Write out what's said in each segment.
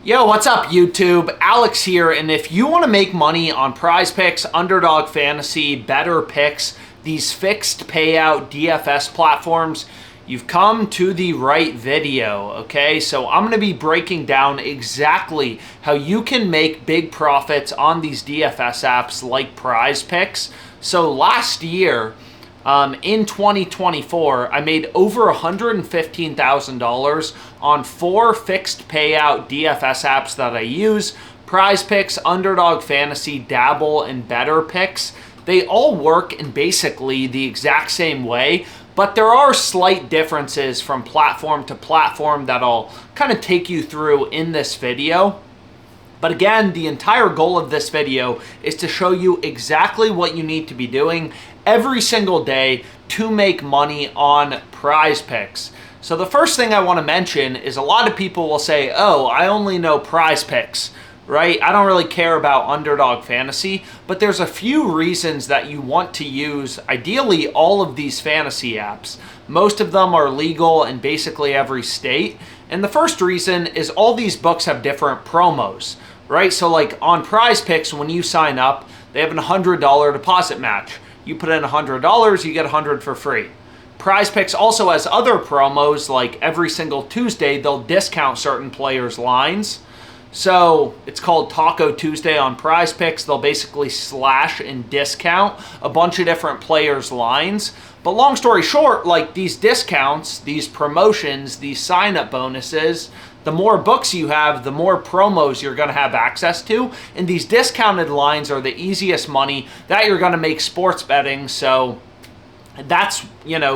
Yo, what's up YouTube? Alex here, and if you want to make money on PrizePicks, Underdog Fantasy, Betr Picks, these fixed payout DFS platforms, you've come to the right video, okay? So I'm going to be breaking down exactly how you can make big profits on these DFS apps like PrizePicks. So last year, in 2024, I made over $115,000 on 4 fixed payout DFS apps that I use: PrizePicks, Underdog Fantasy, Dabble, and Betr Picks. They all work in basically the exact same way, but there are slight differences from platform to platform that I'll kind of take you through in this video. But again, the entire goal of this video is to show you exactly what you need to be doing every single day to make money on PrizePicks. So the first thing I want to mention is a lot of people will say, oh, I only know PrizePicks, right? I don't really care about Underdog Fantasy, but there's a few reasons that you want to use, ideally, all of these fantasy apps. Most of them are legal in basically every state. And the first reason is all these books have different promos, right? So like on PrizePicks, when you sign up, they have a $100 deposit match. You put in $100, you get $100 for free. PrizePicks also has other promos, like every single Tuesday, they'll discount certain players' lines. So it's called Taco Tuesday on PrizePicks. They'll basically slash and discount a bunch of different players' lines. But long story short, like these discounts, these promotions, these sign-up bonuses, the more books you have, the more promos you're going to have access to. And these discounted lines are the easiest money that you're going to make sports betting. So that's,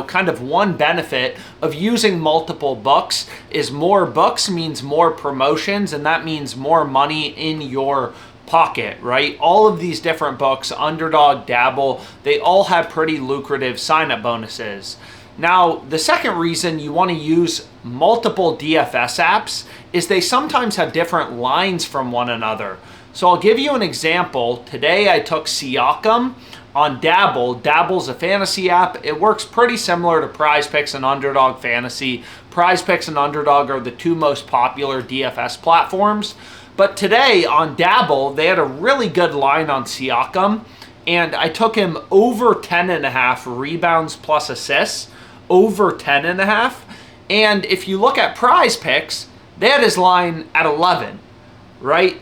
kind of one benefit of using multiple books is more books means more promotions, and that means more money in your pocket, right? All of these different books, Underdog, Dabble, they all have pretty lucrative sign-up bonuses. Now, the second reason you want to use multiple DFS apps is they sometimes have different lines from one another. So I'll give you an example. Today I took Siakam on Dabble. Dabble's a fantasy app. It works pretty similar to PrizePicks and Underdog Fantasy. PrizePicks and Underdog are the two most popular DFS platforms. But today on Dabble, they had a really good line on Siakam, and I took him over 10.5 rebounds plus assists, over 10.5. And if you look at PrizePicks, they had his line at 11, right?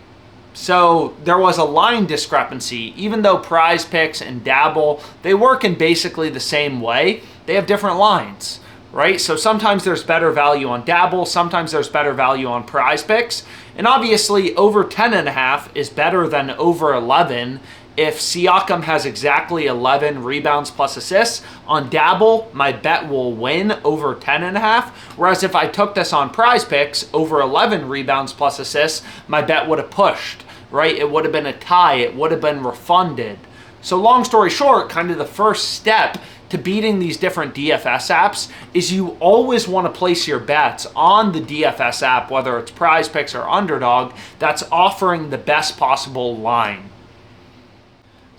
So there was a line discrepancy. Even though PrizePicks and Dabble, they work in basically the same way, they have different lines, right? So sometimes there's better value on Dabble, sometimes there's better value on PrizePicks. And obviously over 10.5 is better than over 11. If Siakam has exactly 11 rebounds plus assists, on Dabble, my bet will win over 10.5. Whereas if I took this on PrizePicks, over 11 rebounds plus assists, my bet would have pushed, right? It would have been a tie. It would have been refunded. So long story short, kind of the first step to beating these different DFS apps is you always want to place your bets on the DFS app, whether it's PrizePicks or Underdog, that's offering the best possible line.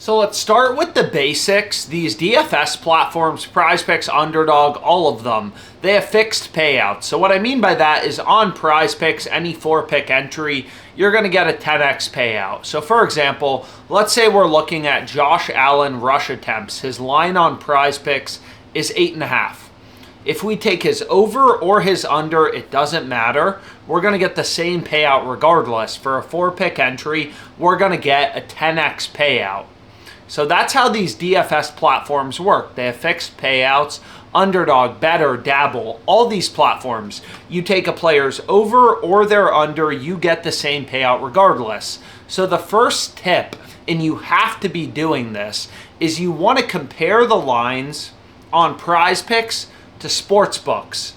So let's start with the basics. These DFS platforms, PrizePicks, Underdog, all of them, they have fixed payouts. So what I mean by that is on PrizePicks, any 4-pick entry, you're going to get a 10x payout. So for example, let's say we're looking at Josh Allen rush attempts. His line on PrizePicks is 8.5. If we take his over or his under, it doesn't matter. We're going to get the same payout regardless. For a 4-pick entry, we're going to get a 10x payout. So that's how these DFS platforms work. They have fixed payouts. Underdog, Betr, Dabble, all these platforms. You take a player's over or their under, you get the same payout regardless. So the first tip, and you have to be doing this, is you want to compare the lines on PrizePicks to Sportsbooks.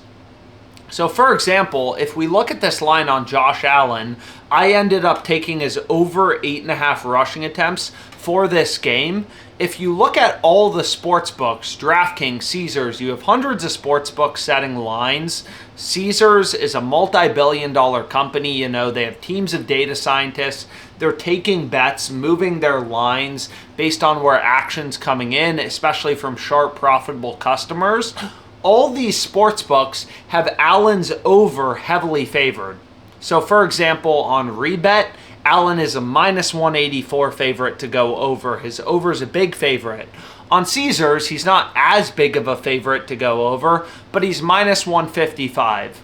So for example, if we look at this line on Josh Allen, I ended up taking his over 8.5 rushing attempts for this game. If you look at all the sportsbooks, DraftKings, Caesars, you have hundreds of sportsbooks setting lines. Caesars is a multi-billion-dollar company. They have teams of data scientists. They're taking bets, moving their lines based on where action's coming in, especially from sharp, profitable customers. All these sportsbooks have Allen's over heavily favored. So for example, on Rebet, Allen is a minus 184 favorite to go over. His over is a big favorite. On Caesars, he's not as big of a favorite to go over, but he's minus 155.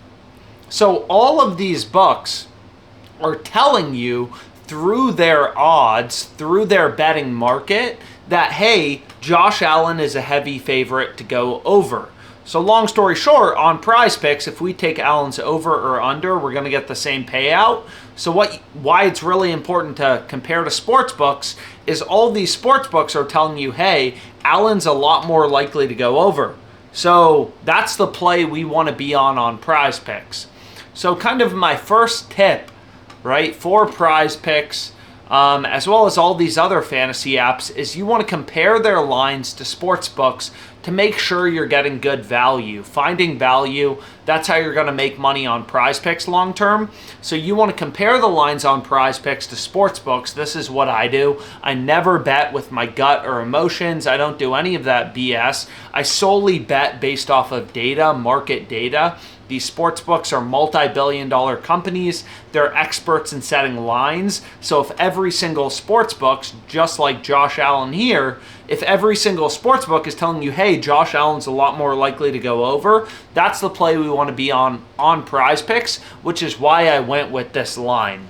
So all of these books are telling you through their odds, through their betting market, that, hey, Josh Allen is a heavy favorite to go over. So long story short, on PrizePicks, if we take Allen's over or under, we're going to get the same payout. So why it's really important to compare to sportsbooks is all these sportsbooks are telling you, hey, Allen's a lot more likely to go over. So that's the play we want to be on PrizePicks. So kind of my first tip, right, for PrizePicks, as well as all these other fantasy apps, is you want to compare their lines to sportsbooks to make sure you're getting good value. Finding value, that's how you're going to make money on PrizePicks long term. So you want to compare the lines on PrizePicks to sportsbooks. This is what I do. I never bet with my gut or emotions. I don't do any of that BS. I solely bet based off of data, market data. These sportsbooks are multi-billion-dollar companies. They're experts in setting lines. So if every single sportsbook, just like Josh Allen here, if every single sportsbook is telling you, hey, Josh Allen's a lot more likely to go over, that's the play we want to be on PrizePicks, which is why I went with this line.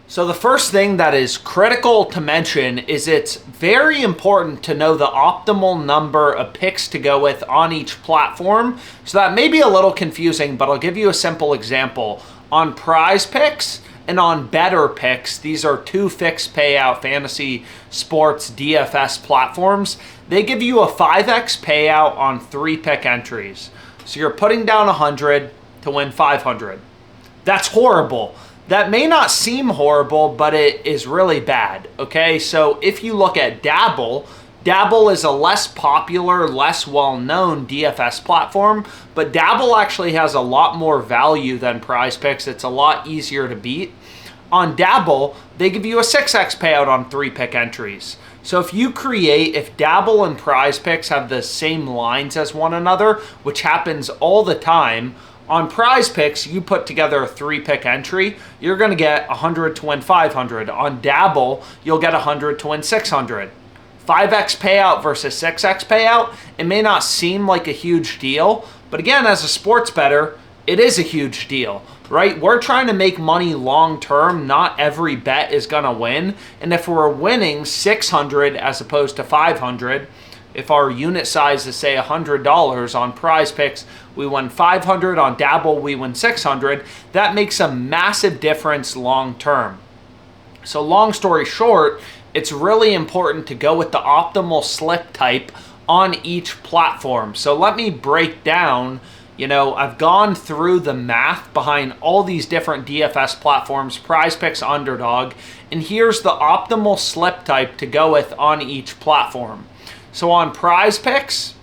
So the first thing that is critical to mention is it's very important to know the optimal number of picks to go with on each platform. So that may be a little confusing, but I'll give you a simple example. On PrizePicks and on Betr Picks, these are two fixed payout fantasy sports DFS platforms. They give you a 5x payout on 3 pick entries. So you're putting down 100 to win 500. That's horrible. That may not seem horrible, but it is really bad, okay? So if you look at Dabble, Dabble is a less popular, less well-known DFS platform, but Dabble actually has a lot more value than PrizePicks. It's a lot easier to beat. On Dabble, they give you a 6x payout on 3 pick entries. So if Dabble and PrizePicks have the same lines as one another, which happens all the time, on PrizePicks, you put together a 3 pick entry, you're going to get 100 to win 500. On Dabble, you'll get 100 to win 600. 5x payout versus 6x payout, it may not seem like a huge deal, but again, as a sports bettor, it is a huge deal, right? We're trying to make money long term. Not every bet is going to win. And if we're winning 600 as opposed to 500, if our unit size is, say, $100 on PrizePicks, we win 500. On Dabble, we win 600. That makes a massive difference long term. So long story short, it's really important to go with the optimal slip type on each platform. So let me break down, I've gone through the math behind all these different DFS platforms, PrizePicks, Underdog, and here's the optimal slip type to go with on each platform. So on PrizePicks,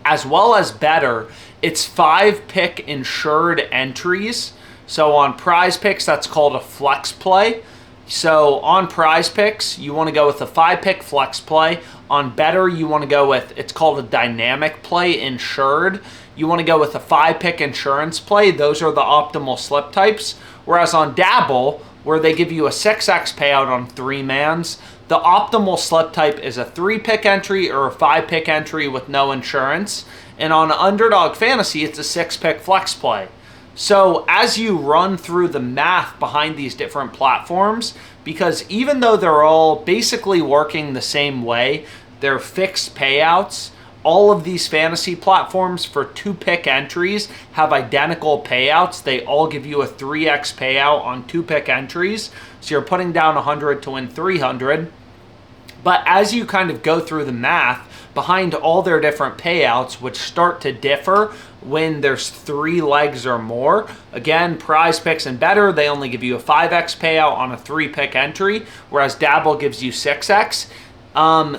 as well as Betr, it's 5 pick insured entries. So on PrizePicks, that's called a flex play. So on PrizePicks, you want to go with a 5 pick flex play. On Betr, you want to go with, it's called a dynamic play, insured. You want to go with a 5 pick insurance play. Those are the optimal slip types. Whereas on Dabble, where they give you a 6x payout on 3 mans, the optimal slip type is a 3 pick entry or a 5 pick entry with no insurance. And on Underdog Fantasy, it's a 6 pick flex play. So as you run through the math behind these different platforms, because even though they're all basically working the same way, they're fixed payouts, all of these fantasy platforms for 2 pick entries have identical payouts. They all give you a 3x payout on 2 pick entries. So you're putting down 100 to win 300. But as you kind of go through the math behind all their different payouts, which start to differ when there's 3 legs or more. Again, PrizePicks and Betr, they only give you a 5x payout on a 3 pick entry, whereas Dabble gives you 6x.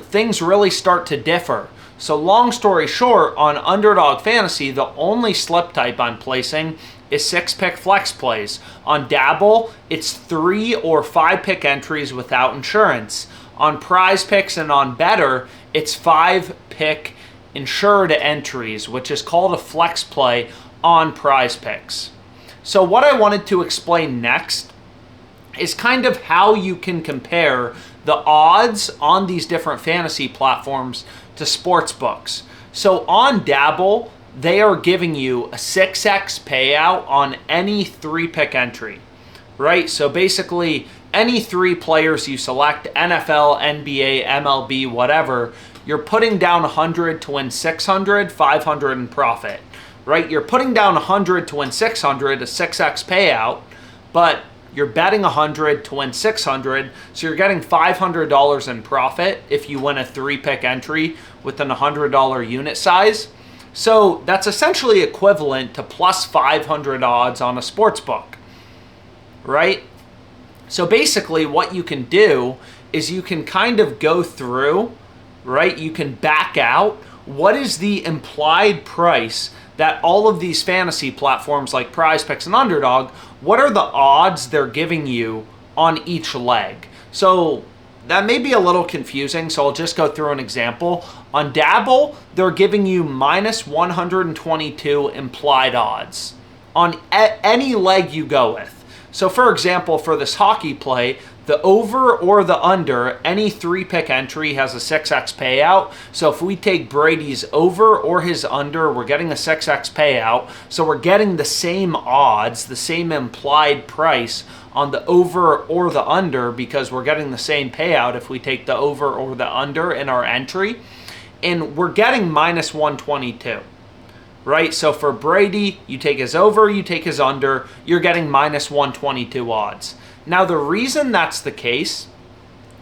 Things really start to differ. So long story short, on Underdog Fantasy, the only slip type I'm placing is 6 pick flex plays. On Dabble, it's 3 or 5 pick entries without insurance. On PrizePicks and on Betr, it's 5 pick insured entries, which is called a flex play on PrizePicks. So what I wanted to explain next is kind of how you can compare the odds on these different fantasy platforms to sportsbooks. So on Dabble, they are giving you a 6x payout on any 3-pick entry, right? So basically, any 3 players you select, NFL, NBA, MLB, whatever, you're putting down 100 to win 600, 500 in profit, right? You're putting down 100 to win 600, a 6x payout, but you're betting 100 to win 600, so you're getting $500 in profit if you win a 3-pick entry with an $100 unit size. So that's essentially equivalent to plus 500 odds on a sports book, right? So basically what you can do is you can kind of go through, right? You can back out what is the implied price that all of these fantasy platforms like PrizePicks and Underdog, what are the odds they're giving you on each leg? So that may be a little confusing, so I'll just go through an example. On Dabble, they're giving you minus 122 implied odds on any leg you go with. So for example, for this hockey play, the over or the under, any 3-pick entry has a 6x payout. So if we take Brady's over or his under, we're getting a 6x payout. So we're getting the same odds, the same implied price on the over or the under because we're getting the same payout if we take the over or the under in our entry. And we're getting minus 122. Right? So for Brady, you take his over, you take his under, you're getting minus 122 odds. Now, the reason that's the case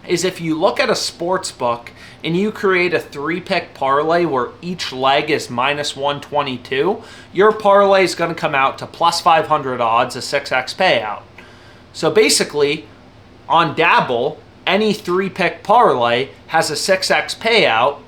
is if you look at a sports book and you create a 3-pick parlay where each leg is minus 122, your parlay is going to come out to plus 500 odds, a 6x payout. So basically, on Dabble, any 3-pick parlay has a 6x payout,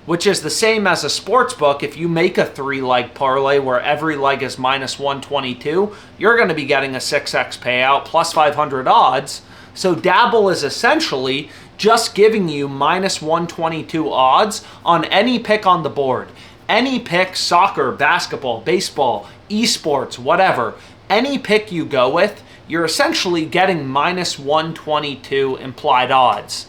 which is the same as a sports book. If you make a 3-leg parlay where every leg is minus 122, you're going to be getting a 6x payout plus 500 odds. So Dabble is essentially just giving you minus 122 odds on any pick on the board. Any pick, soccer, basketball, baseball, esports, whatever. Any pick you go with, you're essentially getting minus 122 implied odds.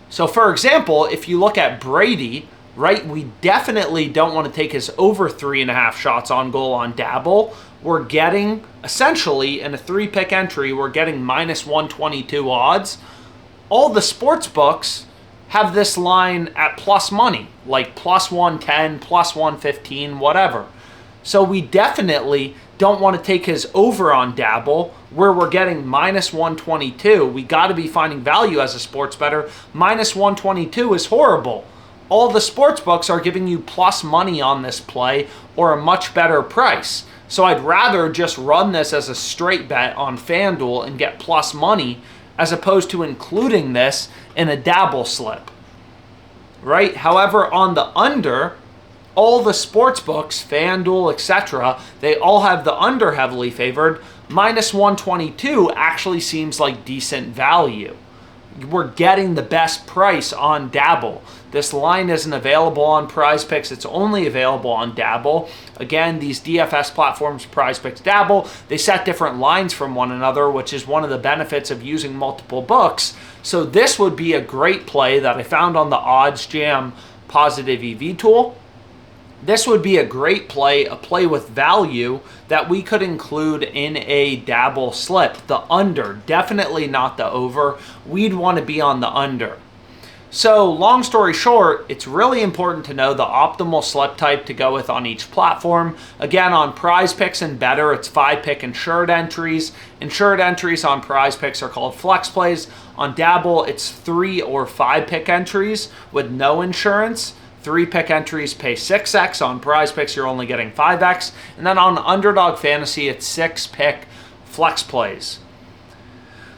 So for example, if you look at Brady, right, we definitely don't want to take his over 3.5 shots on goal on Dabble. We're getting, essentially, in a 3-pick entry, we're getting minus 122 odds. All the sports books have this line at plus money, like plus 110, plus 115, whatever. So we definitely don't want to take his over on Dabble, where we're getting minus 122. We got to be finding value as a sports bettor. Minus 122 is horrible. All the sports books are giving you plus money on this play or a much better price. So I'd rather just run this as a straight bet on FanDuel and get plus money as opposed to including this in a Dabble slip, right? However, on the under, all the sports books, FanDuel, etc., they all have the under heavily favored. Minus 122 actually seems like decent value. We're getting the best price on Dabble. This line isn't available on PrizePicks. It's only available on Dabble. Again, these DFS platforms, PrizePicks, Dabble, they set different lines from one another, which is one of the benefits of using multiple books. So this would be a great play that I found on the OddsJam positive EV tool. This would be a great play, a play with value that we could include in a Dabble slip. The under, definitely not the over. We'd want to be on the under. So long story short, it's really important to know the optimal slip type to go with on each platform. Again, on PrizePicks and Betr, it's 5-pick insured entries. Insured entries on PrizePicks are called flex plays. On Dabble, it's 3 or 5-pick entries with no insurance. 3-pick entries pay 6x. On PrizePicks, you're only getting 5x. And then on Underdog Fantasy, it's 6-pick flex plays.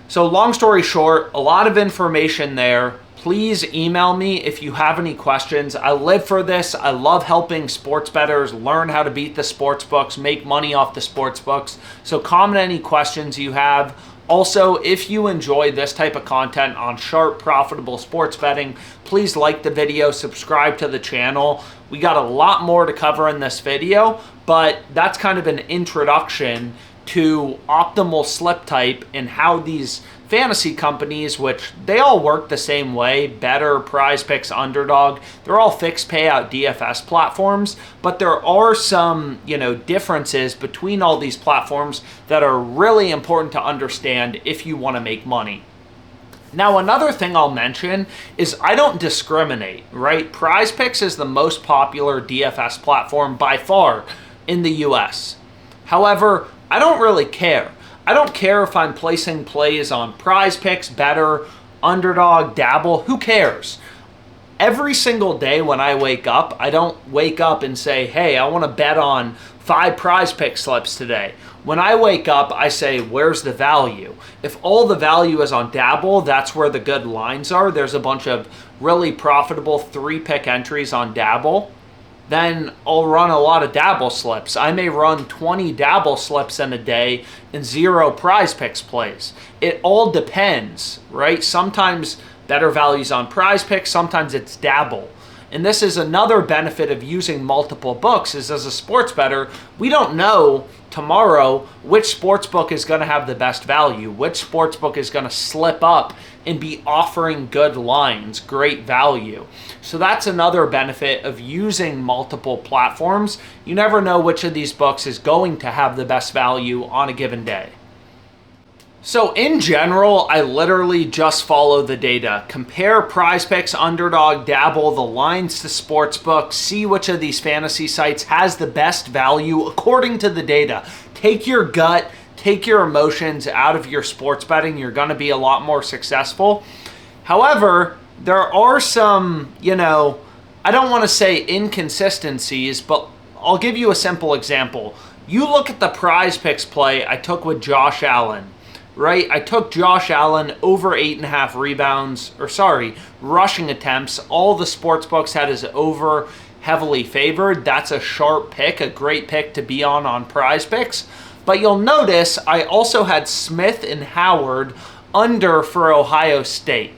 So long story short, a lot of information there. Please email me if you have any questions. I live for this. I love helping sports bettors learn how to beat the sports books, make money off the sports books. So comment any questions you have Also, if you enjoy this type of content on sharp, profitable sports betting, please like the video, subscribe to the channel. We got a lot more to cover in this video, but that's kind of an introduction to optimal slip type and how these fantasy companies, which they all work the same way, Betr, PrizePicks, Underdog, they're all fixed payout DFS platforms, but there are some, differences between all these platforms that are really important to understand if you want to make money. Now, another thing I'll mention is I don't discriminate, right? PrizePicks is the most popular DFS platform by far in the US. However, I don't really care. I don't care if I'm placing plays on PrizePicks, Betr, Underdog, Dabble, who cares? Every single day when I wake up, I don't wake up and say, hey, I want to bet on 5 PrizePicks slips today. When I wake up, I say, where's the value? If all the value is on Dabble, that's where the good lines are. There's a bunch of really profitable 3-pick entries on Dabble. Then I'll run a lot of Dabble slips. I may run 20 Dabble slips in a day and 0 PrizePicks plays. It all depends, right? Sometimes better values on PrizePicks, sometimes it's Dabble. And this is another benefit of using multiple books is as a sports bettor, we don't know tomorrow which sportsbook is going to have the best value, which sportsbook is going to slip up and be offering good lines, great value. So that's another benefit of using multiple platforms. You never know which of these books is going to have the best value on a given day. So in general, I literally just follow the data. Compare PrizePicks, Underdog, Dabble, the lines to Sportsbook, see which of these fantasy sites has the best value according to the data. Take your gut, take your emotions out of your sports betting. You're going to be a lot more successful. However, there are some, I don't want to say inconsistencies, but I'll give you a simple example. You look at the PrizePicks play I took with Josh Allen. Right, I took Josh Allen over 8.5 rebounds, rushing attempts. All the sports books had his over heavily favored. That's a sharp pick, a great pick to be on PrizePicks. But you'll notice I also had Smith and Howard under for Ohio State.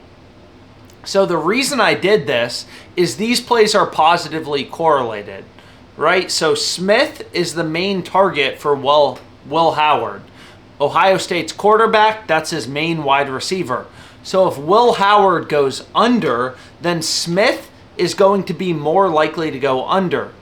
So the reason I did this is these plays are positively correlated, right? So Smith is the main target for Will Howard. Ohio State's quarterback, that's his main wide receiver. So if Will Howard goes under, then Smith is going to be more likely to go under.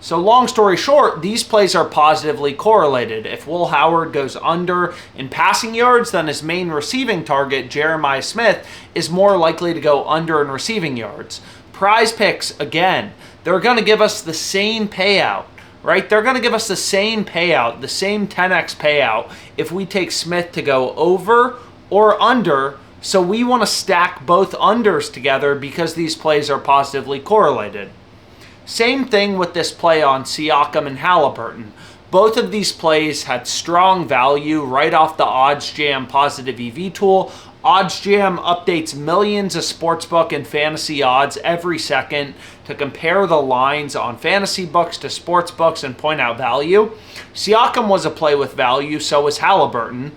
So long story short, these plays are positively correlated. If Will Howard goes under in passing yards, then his main receiving target, Jeremiah Smith, is more likely to go under in receiving yards. PrizePicks, again, they're going to give us the same payout. Right? They're going to give us the same payout, the same 10x payout if we take Smith to go over or under. So we want to stack both unders together because these plays are positively correlated. Same thing with this play on Siakam and Halliburton. Both of these plays had strong value right off the OddsJam positive EV tool. OddsJam updates millions of sportsbook and fantasy odds every second to compare the lines on fantasy books to sportsbooks and point out value. Siakam was a play with value, so was Halliburton.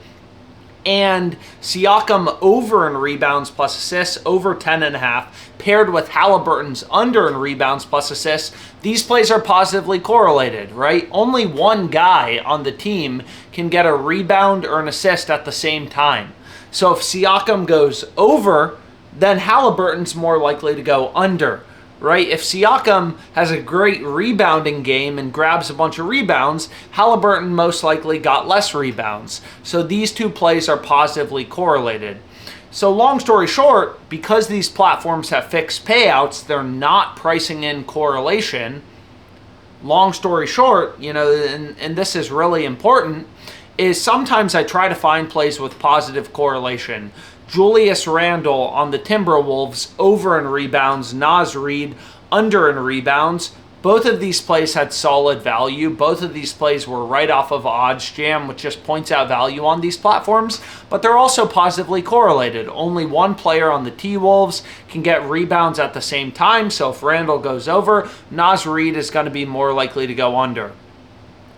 And Siakam over in rebounds plus assists, over 10.5, paired with Halliburton's under in rebounds plus assists. These plays are positively correlated, right? Only one guy on the team can get a rebound or an assist at the same time. So if Siakam goes over, then Halliburton's more likely to go under, right? If Siakam has a great rebounding game and grabs a bunch of rebounds, Halliburton most likely got less rebounds. So these two plays are positively correlated. So long story short, because these platforms have fixed payouts, they're not pricing in correlation. Long story short, and this is really important, is sometimes I try to find plays with positive correlation. Julius Randle on the Timberwolves over in rebounds, Naz Reid under in rebounds. Both of these plays had solid value. Both of these plays were right off of OddsJam, which just points out value on these platforms, but they're also positively correlated. Only one player on the T-Wolves can get rebounds at the same time, so if Randle goes over, Naz Reid is going to be more likely to go under.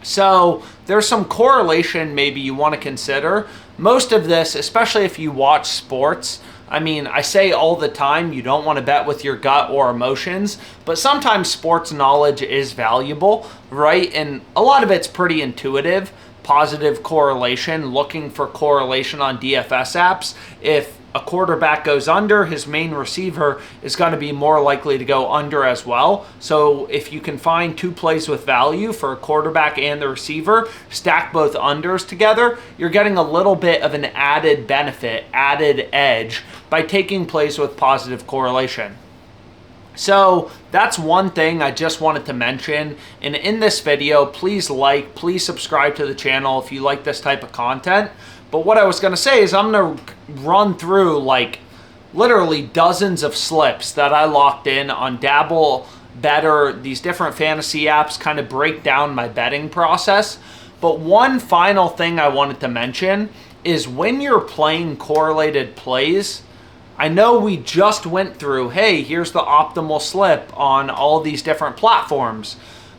So there's some correlation maybe you want to consider. Most of this, especially if you watch sports, I mean, I say all the time, you don't want to bet with your gut or emotions, but sometimes sports knowledge is valuable, right? And a lot of it's pretty intuitive, positive correlation, looking for correlation on DFS apps. If a quarterback goes under, his main receiver is going to be more likely to go under as well. So if you can find two plays with value for a quarterback and the receiver, stack both unders together, you're getting a little bit of an added benefit, added edge by taking plays with positive correlation. So that's one thing I just wanted to mention. And in this video, please subscribe to the channel if you like this type of content. But what I was going to say is I'm going to run through like literally dozens of slips that I locked in on Dabble, Betr, these different fantasy apps, kind of break down my betting process. But one final thing I wanted to mention is when you're playing correlated plays, I know we just went through, hey, here's the optimal slip on all these different platforms.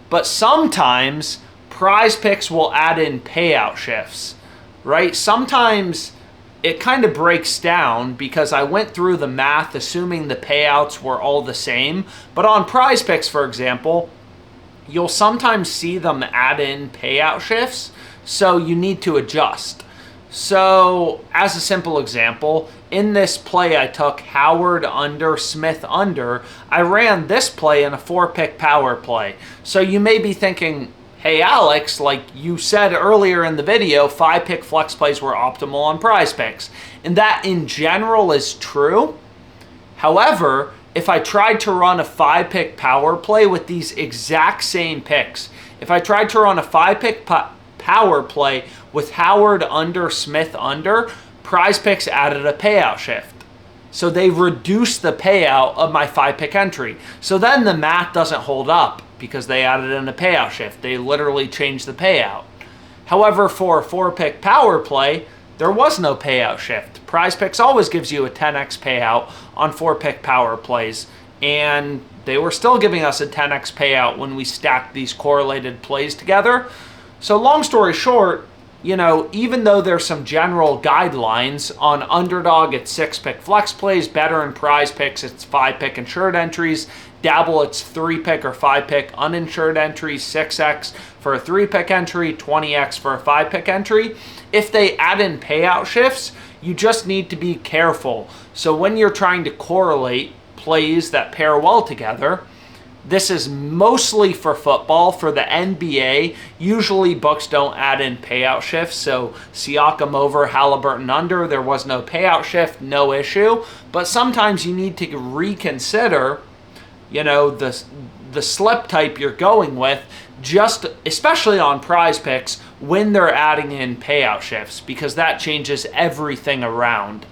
But sometimes PrizePicks will add in payout shifts, right? Sometimes it kind of breaks down because I went through the math assuming the payouts were all the same. But on PrizePicks, for example, you'll sometimes see them add in payout shifts, so you need to adjust. So as a simple example, in this play I took Howard under, Smith under, I ran this play in a 4-pick power play. So you may be thinking, hey Alex, like you said earlier in the video, 5-pick flex plays were optimal on PrizePicks. And that in general is true. However, if I tried to run a 5-pick power play with these exact same picks, if I tried to run a 5-pick power play with Howard under, Smith under, PrizePicks added a payout shift. So they reduced the payout of my 5-pick entry. So then the math doesn't hold up because they added in a payout shift. They literally changed the payout. However, for a 4-pick power play, there was no payout shift. PrizePicks always gives you a 10x payout on 4-pick power plays, and they were still giving us a 10x payout when we stacked these correlated plays together. So long story short, you know, even though there's some general guidelines on Underdog, it's 6-pick flex plays, Betr and PrizePicks, it's 5-pick insured entries, Dabble, it's 3-pick or 5-pick uninsured entries, 6x for a 3-pick entry, 20x for a 5-pick entry. If they add in payout shifts, you just need to be careful. So when you're trying to correlate plays that pair well together, this is mostly for football. For the NBA, usually books don't add in payout shifts. So Siakam over, Halliburton under, there was no payout shift, no issue. But sometimes you need to reconsider, you know, the slip type you're going with, just especially on PrizePicks when they're adding in payout shifts, because that changes everything around.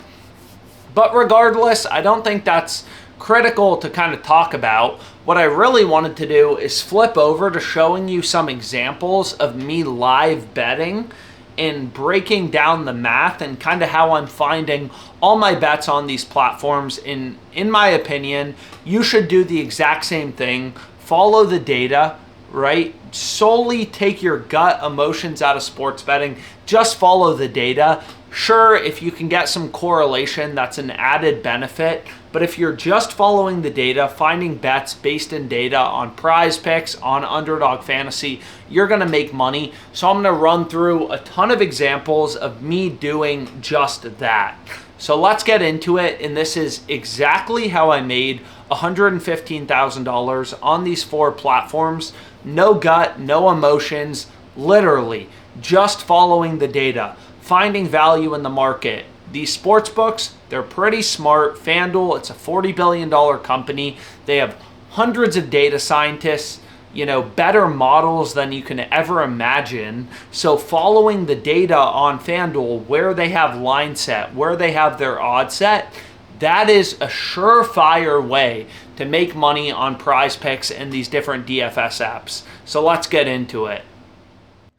But regardless, I don't think that's critical to kind of talk about. What I really wanted to do is flip over to showing you some examples of me live betting and breaking down the math and kind of how I'm finding all my bets on these platforms. In my opinion, you should do the exact same thing. Follow the data, right? Solely take your gut emotions out of sports betting. Just follow the data. Sure, if you can get some correlation, that's an added benefit. But if you're just following the data, finding bets based in data on PrizePicks, on Underdog Fantasy, you're going to make money. So I'm going to run through a ton of examples of me doing just that. So let's get into it. And this is exactly how I made $115,000 on these 4 platforms. No gut, no emotions, literally just following the data, finding value in the market. These sports books, they're pretty smart. FanDuel, it's a $40 billion company. They have hundreds of data scientists, you know, better models than you can ever imagine. So following the data on FanDuel, where they have line set, where they have their odds set, that is a surefire way to make money on PrizePicks and these different DFS apps. So let's get into it.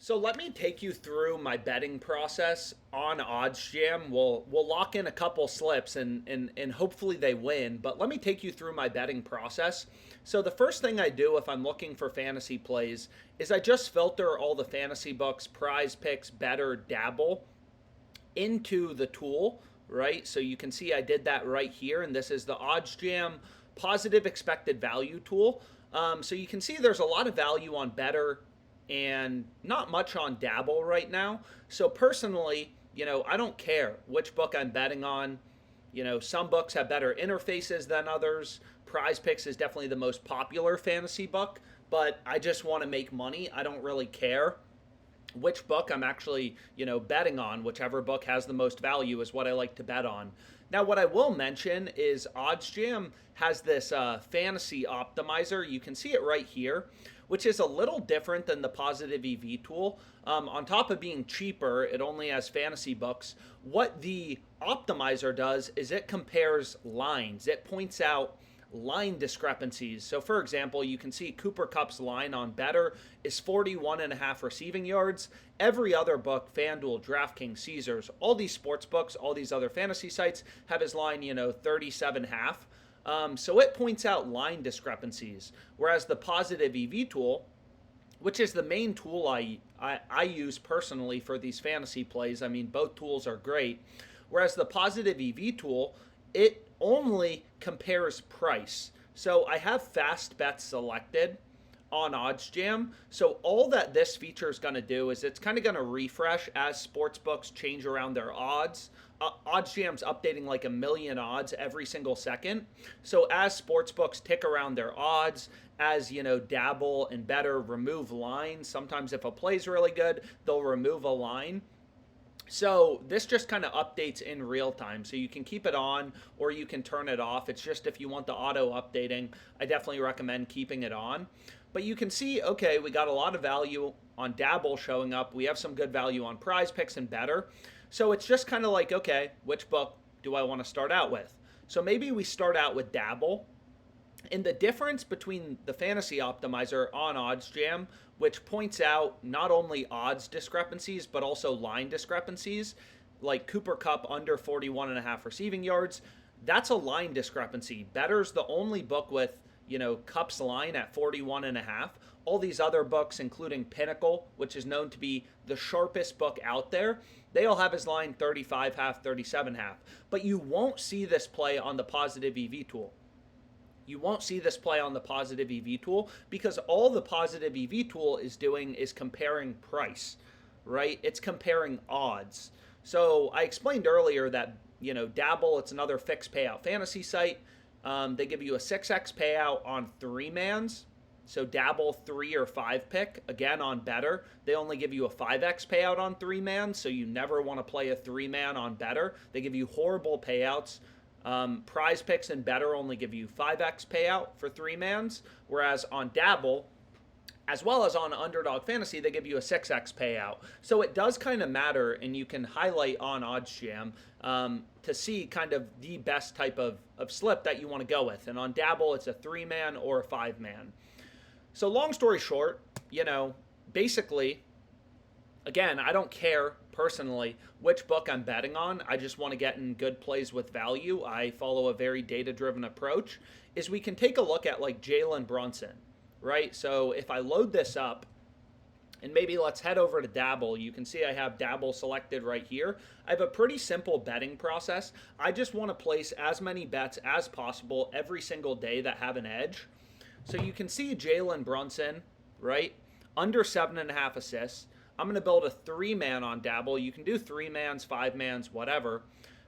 So let me take you through my betting process on OddsJam. We'll lock in a couple slips and hopefully they win, but let me take you through my betting process. So the first thing I do if I'm looking for fantasy plays is I just filter all the fantasy books, PrizePicks, Betr, Dabble into the tool, right? So you can see I did that right here, and this is the OddsJam positive expected value tool. So you can see there's a lot of value on Betr and not much on Dabble right now. So personally, I don't care which book I'm betting on. Some books have better interfaces than others. PrizePicks is definitely the most popular fantasy book, but I just want to make money. I don't really care which book I'm actually, betting on. Whichever book has the most value is what I like to bet on. Now, what I will mention is OddsJam has this fantasy optimizer. You can see it right here, which is a little different than the positive EV tool. On top of being cheaper, it only has fantasy books. What the optimizer does is it compares lines. It points out line discrepancies. So for example, you can see Cooper Kupp's line on Betr is 41.5 receiving yards. Every other book, FanDuel, DraftKings, Caesars, all these sports books, all these other fantasy sites have his line, 37.5. So it points out line discrepancies. Whereas the positive EV tool, which is the main tool I use personally for these fantasy plays. I mean, both tools are great. Whereas the positive EV tool, it only compares price. So I have fast bets selected on OddsJam. So all that this feature is going to do is it's kind of going to refresh as sportsbooks change around their odds. OddsJam's updating like 1 million odds every single second. So as sportsbooks tick around their odds, as Dabble and Betr remove lines, sometimes if a play's really good, they'll remove a line. So this just kind of updates in real time. So you can keep it on or you can turn it off. It's just if you want the auto updating, I definitely recommend keeping it on. But you can see, okay, we got a lot of value on Dabble showing up. We have some good value on PrizePicks and Betr. So it's just kind of like, okay, which book do I want to start out with? So maybe we start out with Dabble. And the difference between the fantasy optimizer on OddsJam, which points out not only odds discrepancies, but also line discrepancies, like Cooper Kupp under 41.5 receiving yards, that's a line discrepancy. Better's the only book with, Kupp's line at 41.5. All these other books, including Pinnacle, which is known to be the sharpest book out there, they all have his line 35.5, 37.5. But you won't see this play on the positive EV tool. You won't see this play on the positive EV tool because all the positive EV tool is doing is comparing price, right? It's comparing odds. So I explained earlier that, Dabble, it's another fixed payout fantasy site. They give you a 6x payout on 3-mans. So Dabble 3 or 5 pick, again on Betr, they only give you a 5x payout on 3-man, so you never want to play a 3-man on Betr. They give you horrible payouts. PrizePicks and Betr only give you 5x payout for 3-mans, whereas on Dabble, as well as on Underdog Fantasy, they give you a 6x payout. So it does kind of matter, and you can highlight on OddsJam to see kind of the best type of slip that you want to go with. And on Dabble, it's a 3-man or a 5-man. So long story short, basically, again, I don't care personally which book I'm betting on. I just want to get in good plays with value. I follow a very data-driven approach. Is we can take a look at like Jalen Brunson, right? So if I load this up, and maybe let's head over to Dabble. You can see I have Dabble selected right here. I have a pretty simple betting process. I just want to place as many bets as possible every single day that have an edge. So you can see Jalen Brunson, right? Under 7.5 assists. I'm going to build a 3-man on Dabble. You can do 3-mans, 5-mans, whatever.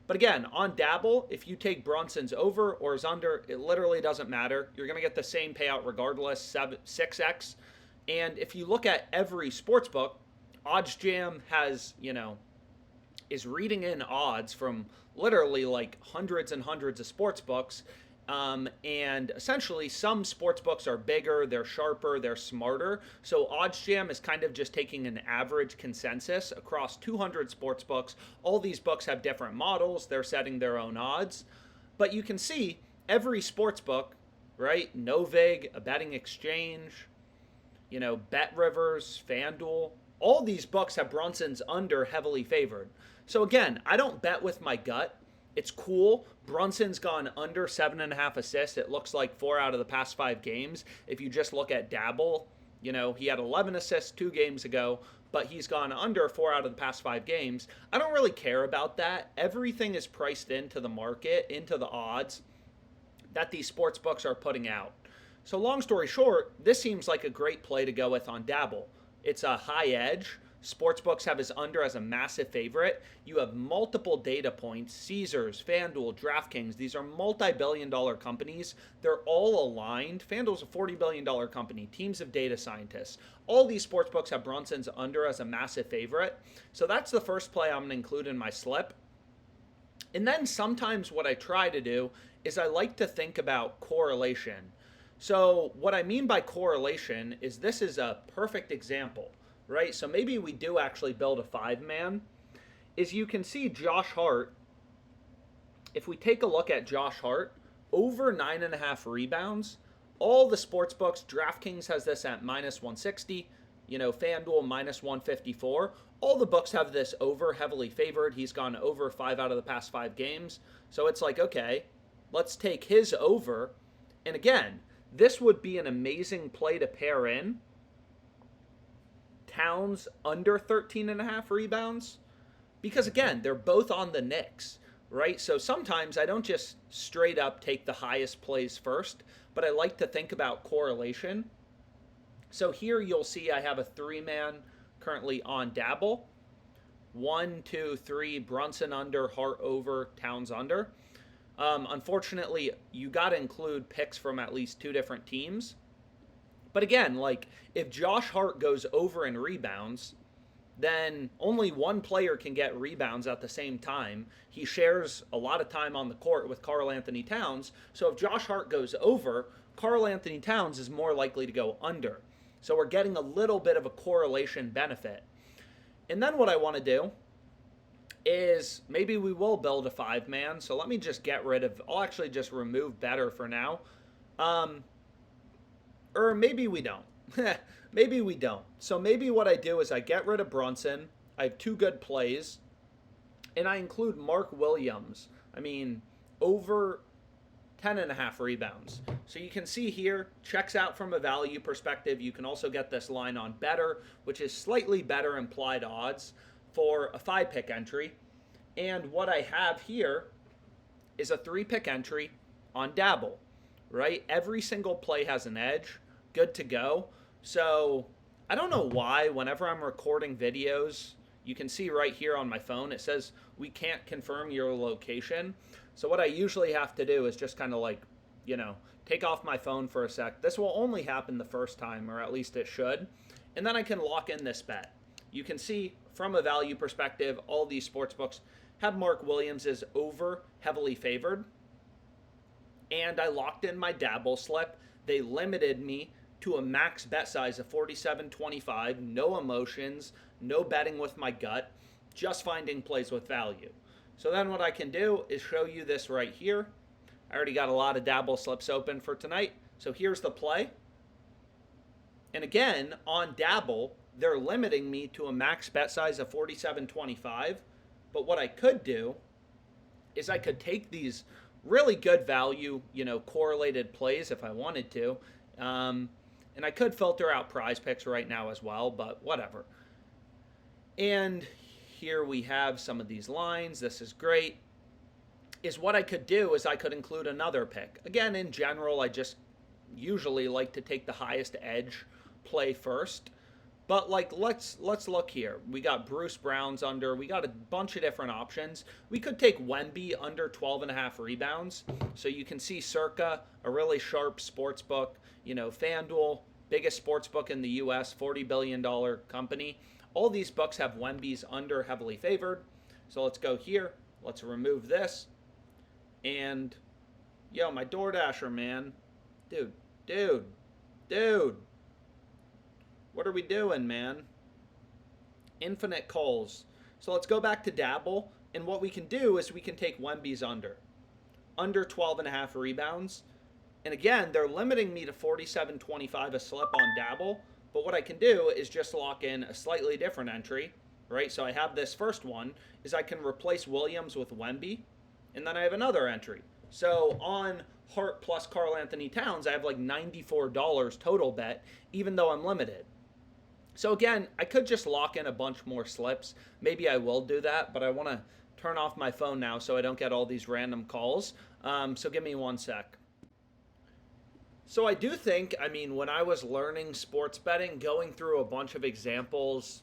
But again, on Dabble, if you take Brunson's over or his under, it literally doesn't matter. You're going to get the same payout regardless, 6x. And if you look at every sportsbook, OddsJam has, is reading in odds from literally like hundreds and hundreds of sportsbooks. And essentially, some sportsbooks are bigger, they're sharper, they're smarter. So OddsJam is kind of just taking an average consensus across 200 sportsbooks. All these books have different models, they're setting their own odds. But you can see every sportsbook, right? Novig, a betting exchange, Bet Rivers, FanDuel, all these books have Brunson's under heavily favored. So again, I don't bet with my gut. It's cool. Brunson's gone under 7.5 assists. It looks like 4 out of the past 5 games. If you just look at Dabble, you know, he had 11 assists 2 games ago, but he's gone under 4 out of the past 5 games. I don't really care about that. Everything is priced into the market, into the odds that these sports books are putting out. So long story short, this seems like a great play to go with on Dabble. It's a high edge. Sportsbooks have his under as a massive favorite. You have multiple data points. Caesars, FanDuel, DraftKings. These are multi-billion-dollar companies. They're all aligned. FanDuel's a $40 billion company. Teams of data scientists. All these sportsbooks have Brunson's under as a massive favorite. So that's the first play I'm going to include in my slip. And then sometimes what I try to do is I like to think about correlation. So what I mean by correlation is this is a perfect example, right? So maybe we do actually build a 5-man. Is you can see Josh Hart. If we take a look at Josh Hart, over 9.5 rebounds, all the sports books, DraftKings has this at -160, you know, FanDuel -154. All the books have this over heavily favored. He's gone over 5 out of the past 5 games. So it's like, okay, let's take his over. And again, this would be an amazing play to pair in Towns under 13.5 rebounds. Because again, they're both on the Knicks, right? So sometimes I don't just straight up take the highest plays first, but I like to think about correlation. So here you'll see I have a 3-man currently on Dabble. 1, 2, 3, Brunson under, Hart over, Towns under. Unfortunately, you got to include picks from at least 2 different teams. But again, like if Josh Hart goes over in rebounds, then only one player can get rebounds at the same time. He shares a lot of time on the court with Karl Anthony Towns. So if Josh Hart goes over, Karl Anthony Towns is more likely to go under. So we're getting a little bit of a correlation benefit. And then what I want to do is maybe we will build a 5-man. So let me just get rid of, I'll actually just remove Betr for now. Or maybe we don't. Maybe we don't. So maybe what I do is I get rid of Brunson. I have 2 good plays. And I include Mark Williams. I mean, over 10.5 rebounds. So you can see here, checks out from a value perspective. You can also get this line on Betr, which is slightly better implied odds for a 5-pick entry. And what I have here is a 3-pick entry on Dabble, right? Every single play has an edge. Good to go. So I don't know why whenever I'm recording videos, you can see right here on my phone, it says we can't confirm your location. So what I usually have to do is just kind of like, you know, take off my phone for a sec. This will only happen the first time, or at least it should. And then I can lock in this bet. You can see from a value perspective, all these sports books have Mark Williams as over heavily favored. And I locked in my Dabble slip. They limited me to a max bet size of 47.25, no emotions, no betting with my gut, just finding plays with value. So then what I can do is show you this right here. I already got a lot of Dabble slips open for tonight. So here's the play. And again, on Dabble, they're limiting me to a max bet size of 47.25. But what I could do is I could take these really good value, you know, correlated plays if I wanted to. And I could filter out PrizePicks right now as well, but whatever. And here we have some of these lines. This is great. Is what I could do is I could include another pick. Again, in general, I just usually like to take the highest edge play first. But like, let's look here. We got Bruce Brown's under. We got a bunch of different options. We could take Wemby under 12.5 rebounds. So you can see Circa, a really sharp sports book. You know, FanDuel, biggest sports book in the U.S., $40 billion company. All these books have Wemby's under heavily favored. So let's go here. Let's remove this. And, yo, my DoorDasher, man. Dude. What are we doing, man? Infinite calls. So let's go back to Dabble. And what we can do is we can take Wemby's under 12.5 rebounds. And again, they're limiting me to 47.25 a slip on Dabble. But what I can do is just lock in a slightly different entry, right? So I have this first one, is I can replace Williams with Wemby, and then I have another entry. So on Hart plus Karl Anthony Towns, I have like $94 total bet, even though I'm limited. So again, I could just lock in a bunch more slips. Maybe I will do that, but I want to turn off my phone now so I don't get all these random calls. So give me one sec. So I do think, I mean, when I was learning sports betting, going through a bunch of examples,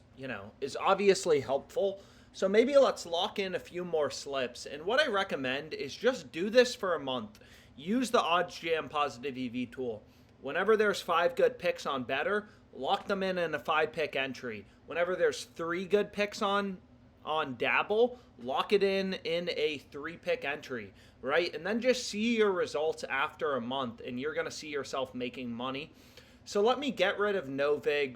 is obviously helpful. So maybe let's lock in a few more slips. And what I recommend is just do this for a month. Use the OddsJam Positive EV tool. Whenever there's 5 good picks on Betr, lock them in a 5-pick entry. Whenever there's 3 good picks on Dabble, lock it in a 3-pick entry, right? And then just see your results after a month, and you're going to see yourself making money. So let me get rid of Novig.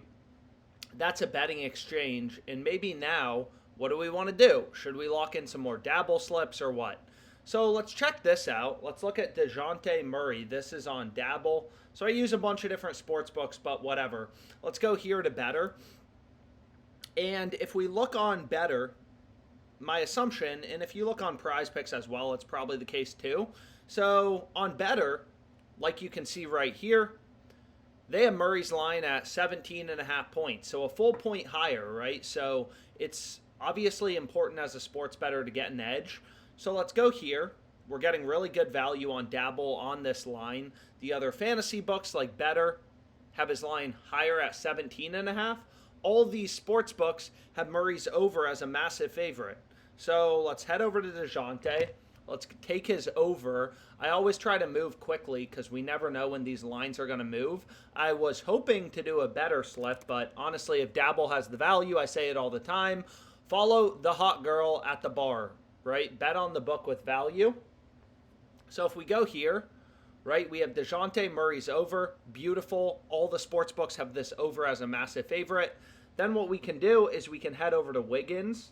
That's a betting exchange. And maybe now, what do we want to do? Should we lock in some more Dabble slips or what? So let's check this out. Let's look at DeJounte Murray. This is on Dabble. So I use a bunch of different sports books, but whatever. Let's go here to Betr. And if we look on Betr, my assumption, and if you look on PrizePicks as well, it's probably the case too. So on Betr, like you can see right here, they have Murray's line at 17.5 points. So a full point higher, right? So it's obviously important as a sports bettor to get an edge. So let's go here. We're getting really good value on Dabble on this line. The other fantasy books like Betr have his line higher at 17.5. All these sports books have Murray's over as a massive favorite. So let's head over to DeJounte. Let's take his over. I always try to move quickly because we never know when these lines are going to move. I was hoping to do a better slip, but honestly, if Dabble has the value, I say it all the time, follow the hot girl at the bar, right? Bet on the book with value. So if we go here, right, we have DeJounte Murray's over. Beautiful. All the sports books have this over as a massive favorite. Then what we can do is we can head over to Wiggins.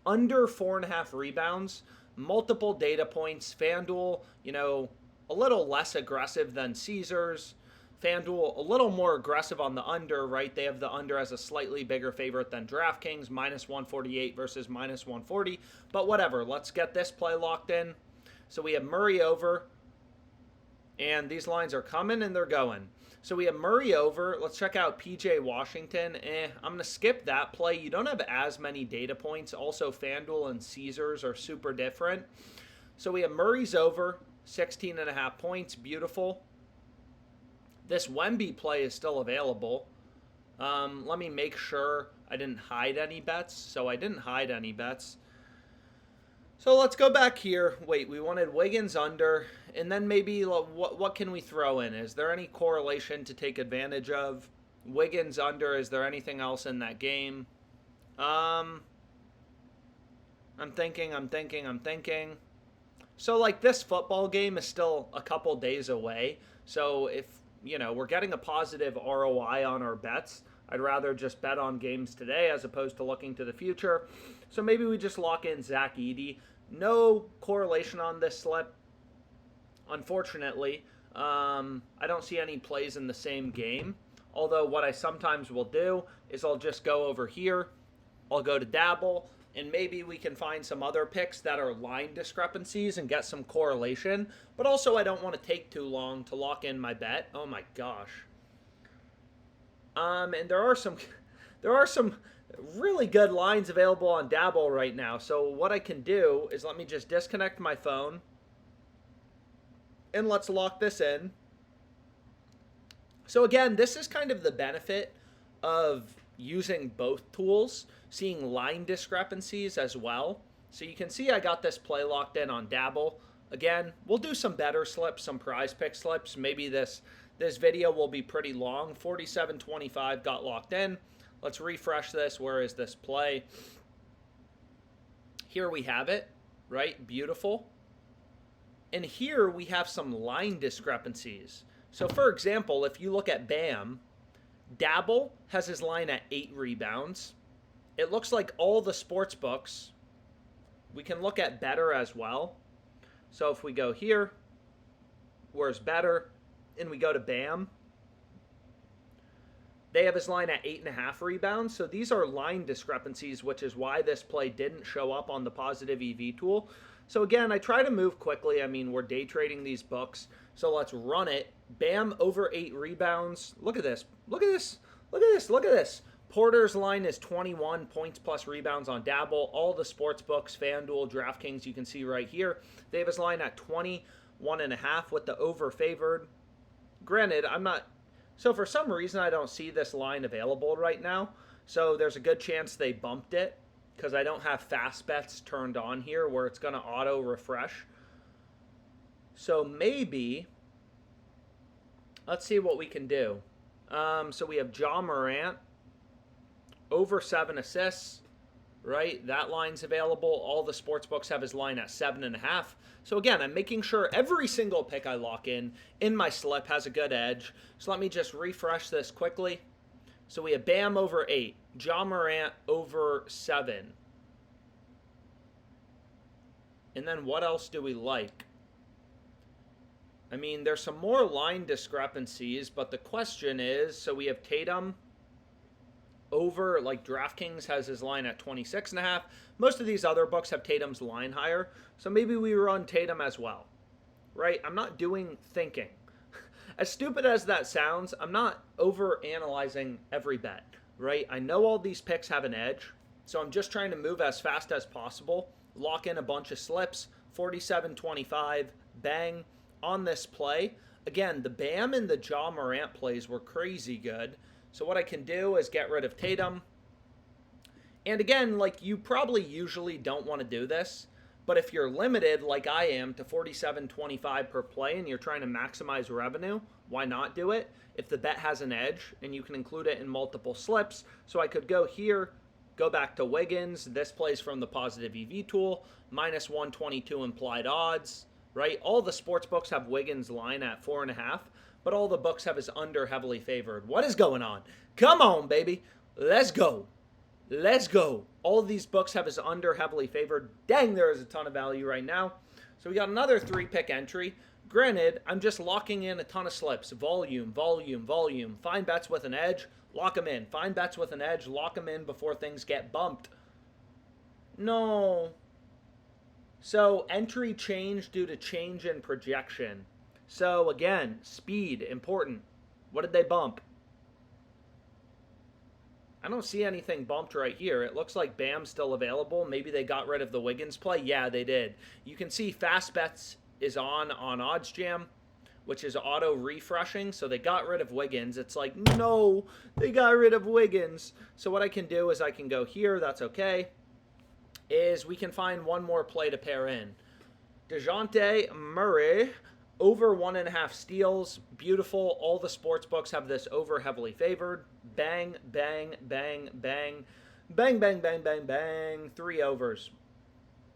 Under 4.5 rebounds. Multiple data points. FanDuel, a little less aggressive than Caesars. FanDuel, a little more aggressive on the under, right? They have the under as a slightly bigger favorite than DraftKings, minus 148 versus minus 140. But whatever, let's get this play locked in. So we have Murray over. And these lines are coming and they're going. So we have Murray over. Let's check out PJ Washington. I'm going to skip that play. You don't have as many data points. Also, FanDuel and Caesars are super different. So we have Murray's over, 16.5 points. Beautiful. This Wemby play is still available. Let me make sure I didn't hide any bets. So I didn't hide any bets. So let's go back here. Wait, we wanted Wiggins under, and then maybe what can we throw in? Is there any correlation to take advantage of? Wiggins under, is there anything else in that game? I'm thinking. So like this football game is still a couple days away. So if, we're getting a positive ROI on our bets, I'd rather just bet on games today as opposed to looking to the future. So maybe we just lock in Zach Edey. No correlation on this slip, unfortunately. I don't see any plays in the same game. Although what I sometimes will do is I'll just go over here. I'll go to Dabble, and maybe we can find some other picks that are line discrepancies and get some correlation. But also I don't want to take too long to lock in my bet. Oh my gosh. And there are some really good lines available on Dabble right now. So what I can do is let me just disconnect my phone and let's lock this in. So again, this is kind of the benefit of using both tools, seeing line discrepancies as well. So you can see I got this play locked in on Dabble. Again, we'll do some better slips, some PrizePicks slips. Maybe this video will be pretty long. 47.25 got locked in. Let's refresh this. Where is this play? Here we have it, right? Beautiful. And here we have some line discrepancies. So for example, if you look at BAM, Dabble has his line at 8 rebounds. It looks like all the sports books. We can look at Betr as well. So if we go here, where's Betr? And we go to BAM. They have his line at 8.5 rebounds. So these are line discrepancies, which is why this play didn't show up on the positive EV tool. So again, I try to move quickly. I mean, we're day trading these books. So let's run it. Bam, over 8 rebounds. Look at this. Look at this. Look at this. Look at this. Porter's line is 21 points plus rebounds on Dabble. All the sports books, FanDuel, DraftKings, you can see right here. They have his line at 21.5 with the over favored. Granted, I'm not... So for some reason, I don't see this line available right now. So there's a good chance they bumped it because I don't have fast bets turned on here where it's going to auto refresh. So maybe, let's see what we can do. So we have Ja Morant, over 7 assists, right? That line's available. All the sports books have his line at 7.5. So again, I'm making sure every single pick I lock in my slip has a good edge. So let me just refresh this quickly. So we have Bam over 8, Ja Morant over 7. And then what else do we like? I mean, there's some more line discrepancies, but the question is, so we have Tatum over, like DraftKings has his line at 26.5. Most of these other books have Tatum's line higher. So maybe we run Tatum as well, right? I'm not doing thinking. As stupid as that sounds, I'm not over analyzing every bet, right? I know all these picks have an edge. So I'm just trying to move as fast as possible, lock in a bunch of slips, 47.25, bang, on this play. Again, the Bam and the Ja Morant plays were crazy good. So what I can do is get rid of Tatum. And again, like, you probably usually don't want to do this, but if you're limited, like I am, to 47.25 per play and you're trying to maximize revenue, why not do it? If the bet has an edge and you can include it in multiple slips. So I could go here, go back to Wiggins. This plays from the positive EV tool, minus 122 implied odds, right? All the sports books have Wiggins line at 4.5. But all the books have his under heavily favored. What is going on? Come on, baby. Let's go. Let's go. All of these books have his under heavily favored. Dang, there is a ton of value right now. So we got another 3-pick entry. Granted, I'm just locking in a ton of slips. Volume, volume, volume. Find bets with an edge, lock them in. Find bets with an edge, lock them in before things get bumped. No. So entry change due to change in projection. So again, speed, important. What did they bump? I don't see anything bumped right here. It looks like Bam's still available. Maybe they got rid of the Wiggins play. Yeah, they did. You can see fast bets is on OddsJam, which is auto refreshing. So they got rid of Wiggins. It's like, no, they got rid of Wiggins. So what I can do is I can go here. That's okay. Is we can find one more play to pair in. DeJounte Murray, over 1.5 steals. Beautiful. All the sports books have this over heavily favored. Bang, bang, bang, bang. Bang, bang, bang, bang, bang. 3 overs.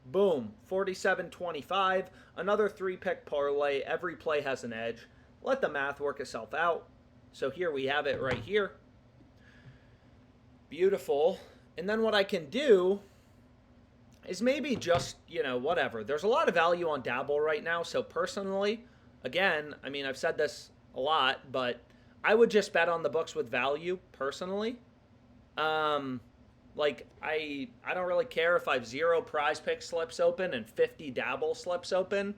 Boom. 47.25. Another 3-pick parlay. Every play has an edge. Let the math work itself out. So here we have it right here. Beautiful. And then what I can do is maybe just, whatever. There's a lot of value on Dabble right now. So personally, again, I mean, I've said this a lot, but I would just bet on the books with value personally. Like, I don't really care if I have 0 PrizePicks slips open and 50 Dabble slips open.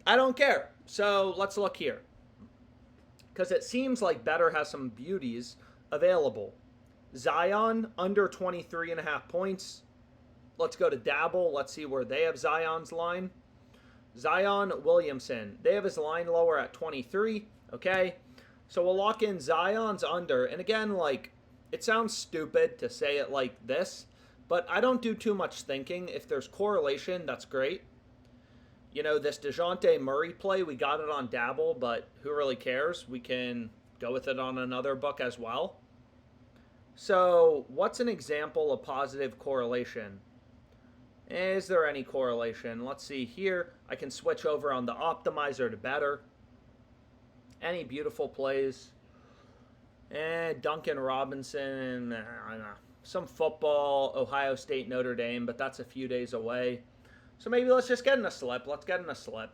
I don't care. So let's look here. Because it seems like Betr has some beauties available. Zion, under 23.5 points. Let's go to Dabble. Let's see where they have Zion's line. Zion Williamson. They have his line lower at 23. Okay. So we'll lock in Zion's under. And again, like, it sounds stupid to say it like this, but I don't do too much thinking. If there's correlation, that's great. This DeJounte Murray play, we got it on Dabble, but who really cares? We can go with it on another book as well. So what's an example of positive correlation? Is there any correlation? Let's see here. I can switch over on the optimizer to Betr. Any beautiful plays? Duncan Robinson. Some football, Ohio State, Notre Dame, but that's a few days away. So maybe let's just get in a slip. Let's get in a slip.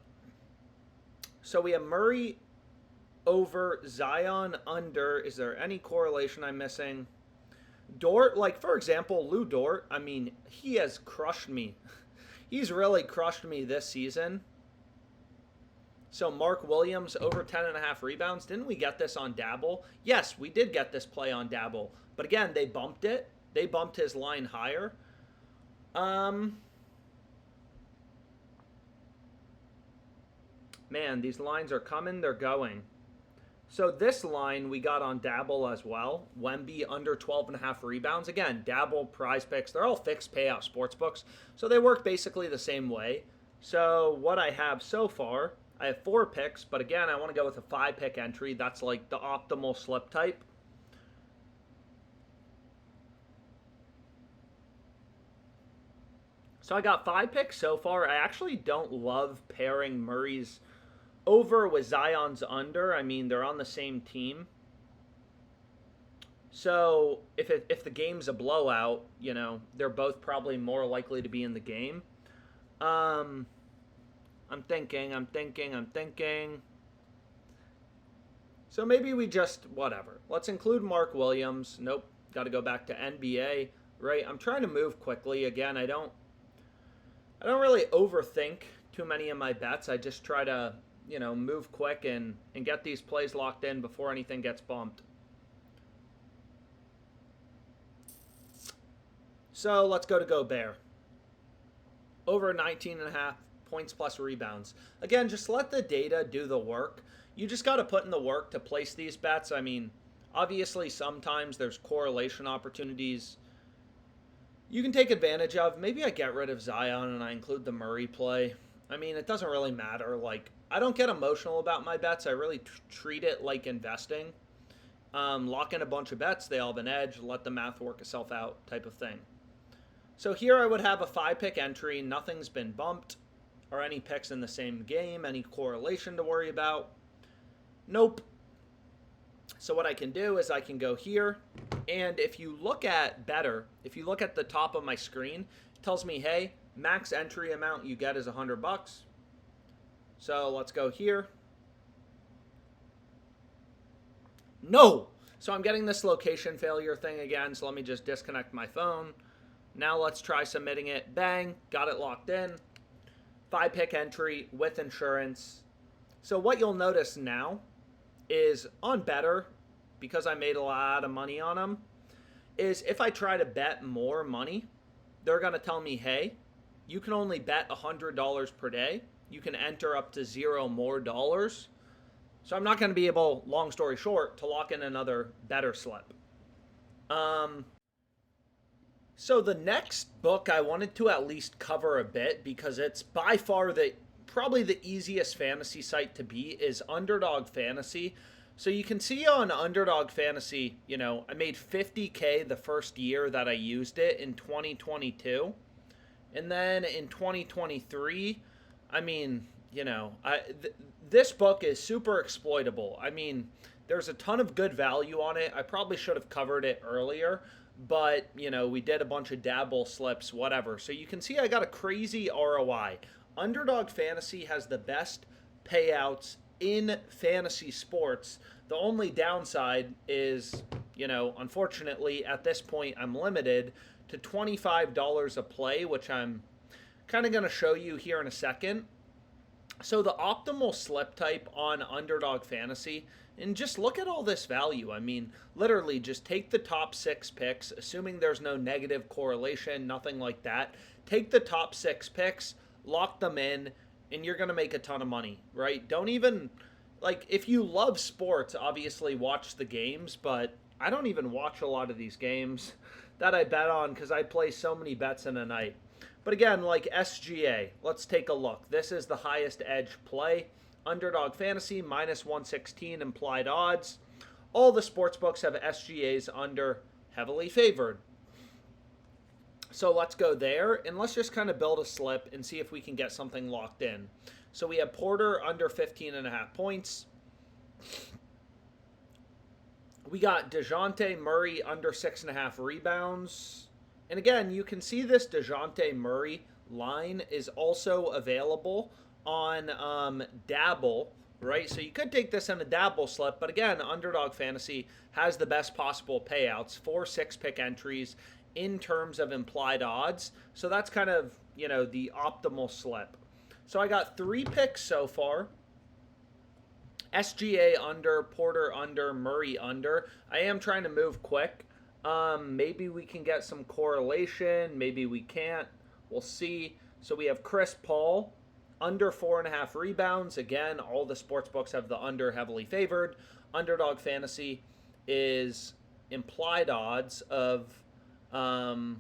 So we have Murray over, Zion under. Is there any correlation I'm missing? Dort, like for example, Lou Dort, I mean, he has crushed me. He's really crushed me this season. So Mark Williams over 10.5 rebounds. Didn't we get this on Dabble? Yes, we did get this play on Dabble. But again, they bumped it. They bumped his line higher. Man, these lines are coming, they're going. So this line we got on Dabble as well. Wemby under 12.5 rebounds. Again, Dabble, PrizePicks, they're all fixed payout sportsbooks. So they work basically the same way. So what I have so far, I have 4 picks. But again, I want to go with a 5-pick entry. That's like the optimal slip type. So I got 5 picks so far. I actually don't love pairing Murray's over with Zion's under. I mean, they're on the same team. So if the game's a blowout, you know, they're both probably more likely to be in the game. I'm thinking. So maybe we just, whatever. Let's include Mark Williams. Nope. Got to go back to NBA, right? I'm trying to move quickly. Again, I don't really overthink too many of my bets. I just try to, you know, move quick and get these plays locked in before anything gets bumped. So let's go to Gobert. Over 19.5 points plus rebounds. Again, just let the data do the work. You just got to put in the work to place these bets. I mean, obviously sometimes there's correlation opportunities you can take advantage of. Maybe I get rid of Zion and I include the Murray play. I mean, it doesn't really matter. Like, I don't get emotional about my bets. I really treat it like investing. Lock in a bunch of bets. They all have an edge. Let the math work itself out type of thing. So here I would have a 5-pick entry. Nothing's been bumped or any picks in the same game. Any correlation to worry about. Nope. So what I can do is I can go here. And if you look at Betr, if you look at the top of my screen, it tells me, hey, max entry amount you get is $100. So let's go here. No! So I'm getting this location failure thing again, so let me just disconnect my phone. Now let's try submitting it. Bang, got it locked in. 5-pick entry with insurance. So what you'll notice now is on Betr, because I made a lot of money on them, is if I try to bet more money, they're going to tell me, hey, you can only bet $100 per day. You can enter up to $0 more. So I'm not going to be able, long story short, to lock in another Betr slip. So the next book I wanted to at least cover a bit, because it's by far probably the easiest fantasy site to beat, is Underdog Fantasy. So you can see on Underdog Fantasy, you know, I made $50K the first year that I used it in 2022. And then in 2023, I mean, you know, this book is super exploitable. I mean, there's a ton of good value on it. I probably should have covered it earlier, but, you know, we did a bunch of Dabble slips, whatever. So you can see I got a crazy ROI. Underdog Fantasy has the best payouts in fantasy sports. The only downside is, you know, unfortunately at this point I'm limited to $25 a play, which I'm kind of going to show you here in a second. So the optimal slip type on Underdog Fantasy, and just look at all this value. I mean, literally just take the top 6 picks, assuming there's no negative correlation, nothing like that. Take the top 6 picks, lock them in, and you're going to make a ton of money, right? Don't even, like, if you love sports, obviously watch the games, but I don't even watch a lot of these games that I bet on because I play so many bets in a night. But again, like SGA, let's take a look. This is the highest edge play. Underdog Fantasy, minus 116 implied odds. All the sports books have SGAs under heavily favored. So let's go there, and let's just kind of build a slip and see if we can get something locked in. So we have Porter under 15.5 points. We got DeJounte Murray under 6.5 rebounds. And again, you can see this DeJounte Murray line is also available on Dabble, right? So you could take this in a Dabble slip, but again, Underdog Fantasy has the best possible payouts for 6-pick entries in terms of implied odds. So that's kind of, the optimal slip. So I got 3 picks so far. SGA under, Porter under, Murray under. I am trying to move quick. Maybe we can get some correlation. Maybe we can't. We'll see. So we have Chris Paul under 4.5 rebounds. Again, all the sports books have the under heavily favored. Underdog Fantasy is implied odds of minus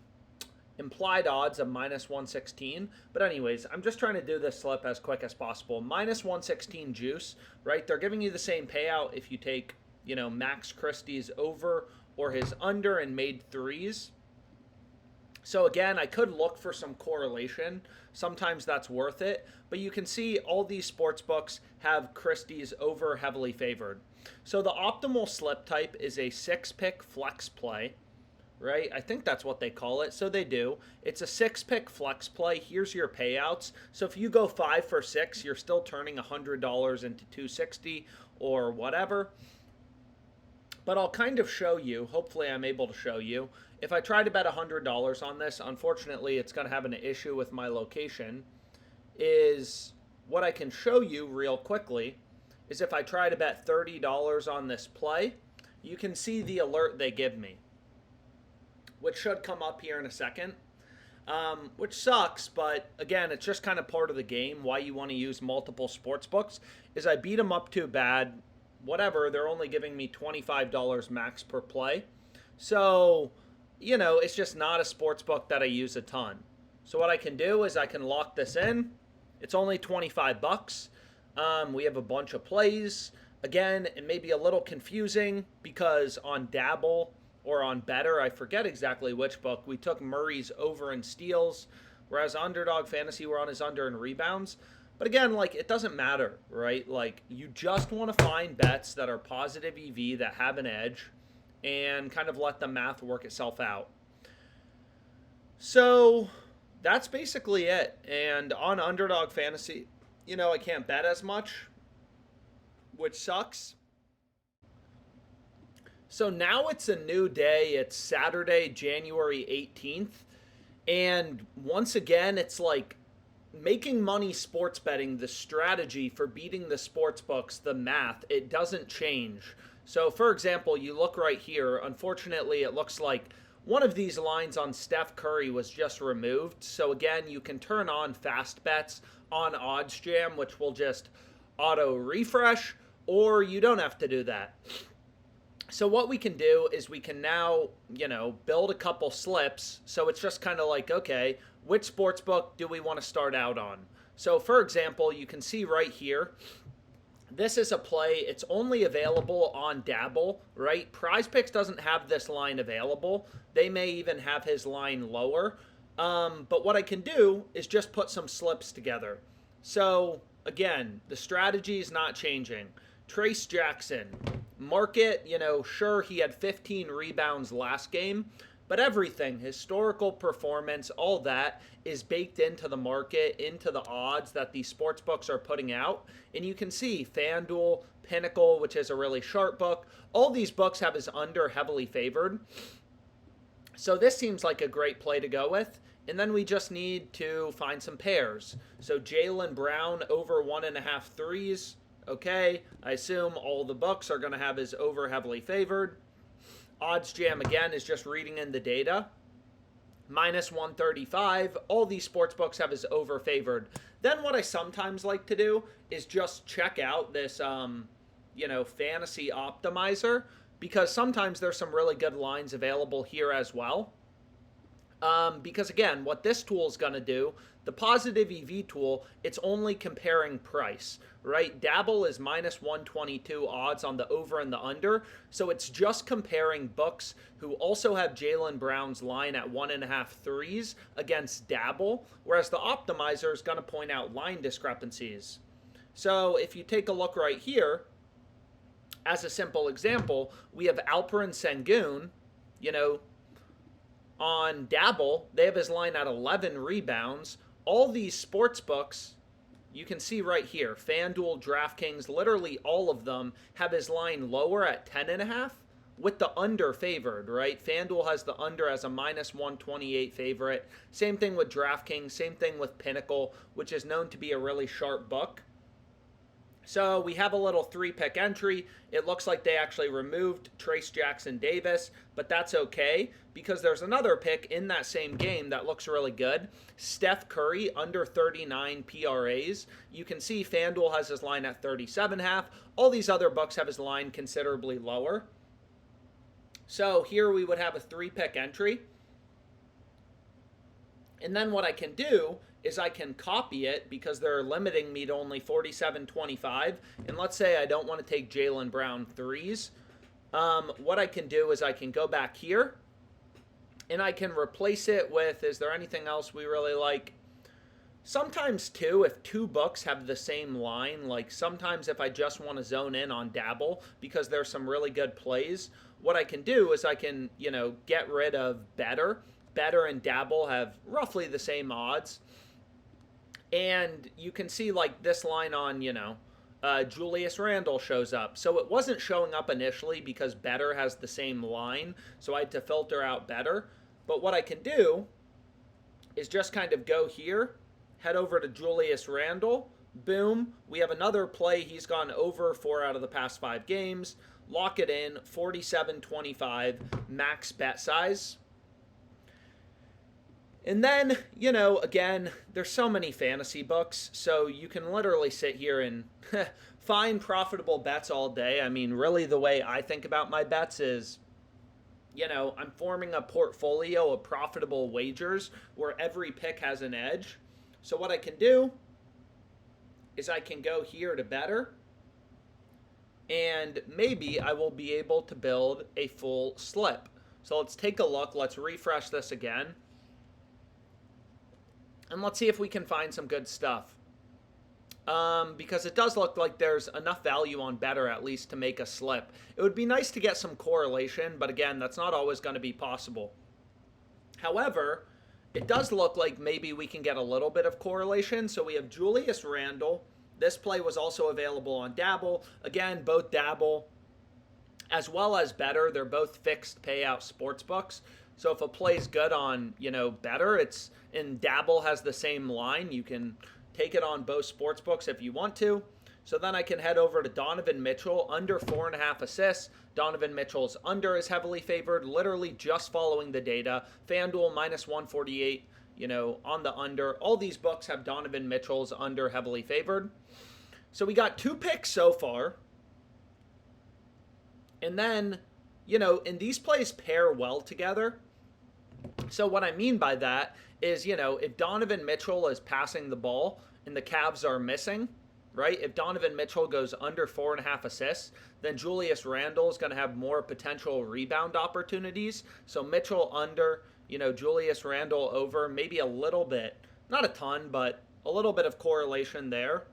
116. But anyways, I'm just trying to do this slip as quick as possible. Minus 116 juice, right? They're giving you the same payout if you take, Max Christie's over or his under and made threes. So again, I could look for some correlation. Sometimes that's worth it. But you can see all these sports books have Christie's over heavily favored. So the optimal slip type is a 6-pick flex play, right? I think that's what they call it. So they do. It's a 6-pick flex play. Here's your payouts. So if you go 5 for 6, you're still turning $100 into $260 or whatever. But I'll kind of show you, hopefully I'm able to show you. If I try to bet $100 on this, unfortunately it's going to have an issue with my location, is what I can show you real quickly is if I try to bet $30 on this play, you can see the alert they give me, which should come up here in a second, which sucks, but again, it's just kind of part of the game. Why you want to use multiple sports books is I beat them up too bad. Whatever, they're only giving me $25 max per play. So, it's just not a sports book that I use a ton. So what I can do is I can lock this in. It's only $25. We have a bunch of plays. Again, it may be a little confusing because on Dabble or on Betr, I forget exactly which book, we took Murray's over in steals, whereas Underdog Fantasy, we're on his under in rebounds. But again, it doesn't matter, right? You just want to find bets that are positive EV, that have an edge, and kind of let the math work itself out. So that's basically it. And on Underdog Fantasy, I can't bet as much, which sucks. So now it's a new day. It's Saturday, January 18th. And once again, it's making money sports betting, the strategy for beating the sports books, the math, it doesn't change. So for example, you look right here, unfortunately it looks like one of these lines on Steph Curry was just removed. So again, you can turn on fast bets on OddsJam, which will just auto refresh, or you don't have to do that. So what we can do is we can now, build a couple slips. So it's just kind of okay, which sports book do we want to start out on? So for example, you can see right here, this is a play. It's only available on Dabble, right? PrizePicks doesn't have this line available. They may even have his line lower. But what I can do is just put some slips together. So again, the strategy is not changing. Trace Jackson, market, sure, he had 15 rebounds last game, but everything, historical performance, all that is baked into the market, into the odds that these sports books are putting out. And you can see FanDuel, Pinnacle, which is a really sharp book, all these books have his under heavily favored. So this seems like a great play to go with. And then we just need to find some pairs. So Jaylen Brown over 1.5 threes. Okay, I assume all the books are going to have his over heavily favored. OddsJam, again, is just reading in the data. Minus 135. All these sports books have his over favored. Then what I sometimes like to do is just check out this, fantasy optimizer, because sometimes there's some really good lines available here as well. Because again, what this tool is going to do, the positive EV tool, it's only comparing price, right? Dabble is minus 122 odds on the over and the under. So it's just comparing books who also have Jaylen Brown's line at 1.5 threes against Dabble, whereas the optimizer is going to point out line discrepancies. So if you take a look right here, as a simple example, we have Alperen Sengun, on Dabble, they have his line at 11 rebounds. All these sports books, you can see right here, FanDuel, DraftKings, literally all of them have his line lower at 10.5 with the under favored, right? FanDuel has the under as a -128 favorite. Same thing with DraftKings, same thing with Pinnacle, which is known to be a really sharp book. So we have a little 3-pick entry. It looks like they actually removed Trace Jackson Davis, but that's okay because there's another pick in that same game that looks really good. Steph Curry under 39 PRAs. You can see FanDuel has his line at 37.5. All these other books have his line considerably lower. So here we would have a 3-pick entry. And then what I can do is I can copy it because they're limiting me to only 47.25. And let's say I don't want to take Jaylen Brown threes. What I can do is I can go back here and I can replace it with, is there anything else we really like? Sometimes too, if two books have the same line, like sometimes if I just want to zone in on Dabble because there's some really good plays, what I can do is I can, get rid of Betr. Betr and Dabble have roughly the same odds. And you can see like this line on, Julius Randle shows up. So it wasn't showing up initially because Betr has the same line. So I had to filter out Betr. But what I can do is just kind of go here, head over to Julius Randle. Boom. We have another play. He's gone over 4 out of the past 5 games. Lock it in, 47.25 max bet size. And then, again, there's so many fantasy books, so you can literally sit here and find profitable bets all day. I mean, really the way I think about my bets is, I'm forming a portfolio of profitable wagers where every pick has an edge. So what I can do is I can go here to Betr, and maybe I will be able to build a full slip. So let's take a look. Let's refresh this again. And let's see if we can find some good stuff. Because it does look like there's enough value on Betr at least to make a slip. It would be nice to get some correlation, but again, that's not always going to be possible. However, it does look like maybe we can get a little bit of correlation. So we have Julius Randle. This play was also available on Dabble. Again, both Dabble as well as Betr, they're both fixed payout sportsbooks. So if a play's good on, Betr, and Dabble has the same line, you can take it on both sportsbooks if you want to. So then I can head over to Donovan Mitchell, under 4.5 assists. Donovan Mitchell's under is heavily favored, literally just following the data. FanDuel -148, on the under. All these books have Donovan Mitchell's under heavily favored. So we got 2 picks so far. And then, and these plays pair well together. So what I mean by that is, if Donovan Mitchell is passing the ball and the Cavs are missing, right? If Donovan Mitchell goes under 4.5 assists, then Julius Randle is going to have more potential rebound opportunities. So Mitchell under, Julius Randle over, maybe a little bit, not a ton, but a little bit of correlation there.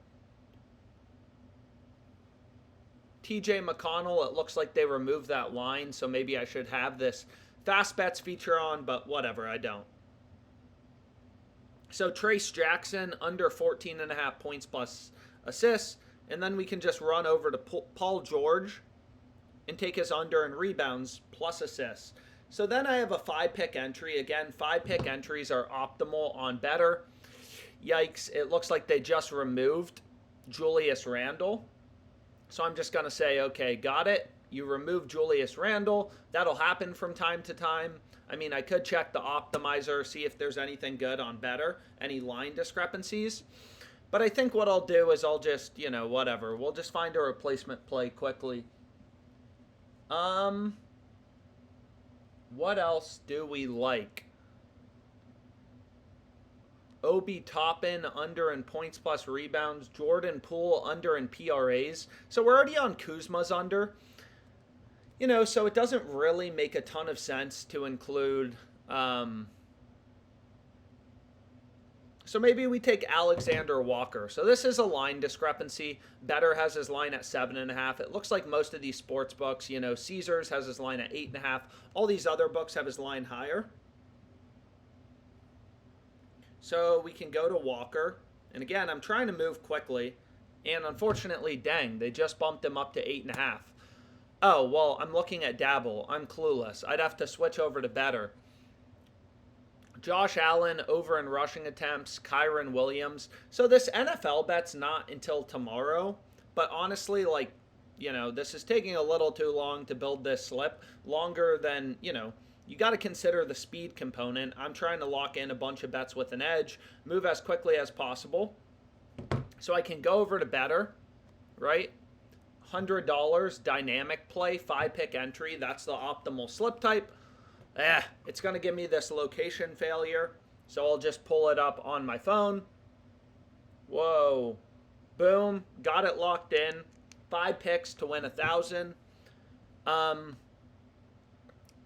TJ McConnell, it looks like they removed that line, so maybe I should have this fast bets feature on, but whatever, I don't. So Trace Jackson, under 14.5 points plus assists, and then we can just run over to Paul George and take his under in rebounds plus assists. So then I have a 5-pick entry. Again, 5-pick entries are optimal on Betr. Yikes, it looks like they just removed Julius Randle. So I'm just going to say, okay, got it. You remove Julius Randle. That'll happen from time to time. I mean, I could check the optimizer, see if there's anything good on Betr, any line discrepancies. But I think what I'll do is I'll just, whatever. We'll just find a replacement play quickly. What else do we like? Obi Toppin, under in points plus rebounds. Jordan Poole, under in PRAs. So we're already on Kuzma's under. So it doesn't really make a ton of sense to include... So maybe we take Alexander Walker. So this is a line discrepancy. Betr has his line at 7.5. It looks like most of these sports books, Caesars has his line at 8.5. All these other books have his line higher. So we can go to Walker. And again, I'm trying to move quickly. And unfortunately, dang, they just bumped him up to 8.5. Oh, well, I'm looking at Dabble. I'm clueless. I'd have to switch over to Betr. Josh Allen over in rushing attempts, Kyron Williams. So this NFL bet's not until tomorrow. But honestly, like, this is taking a little too long to build this slip. Longer than, you got to consider the speed component. I'm trying to lock in a bunch of bets with an edge, move as quickly as possible. So I can go over to Betr, right? $100 dynamic play, 5-pick entry. That's the optimal slip type. It's going to give me this location failure. So I'll just pull it up on my phone. Whoa. Boom. Got it locked in. 5 picks to win 1,000. And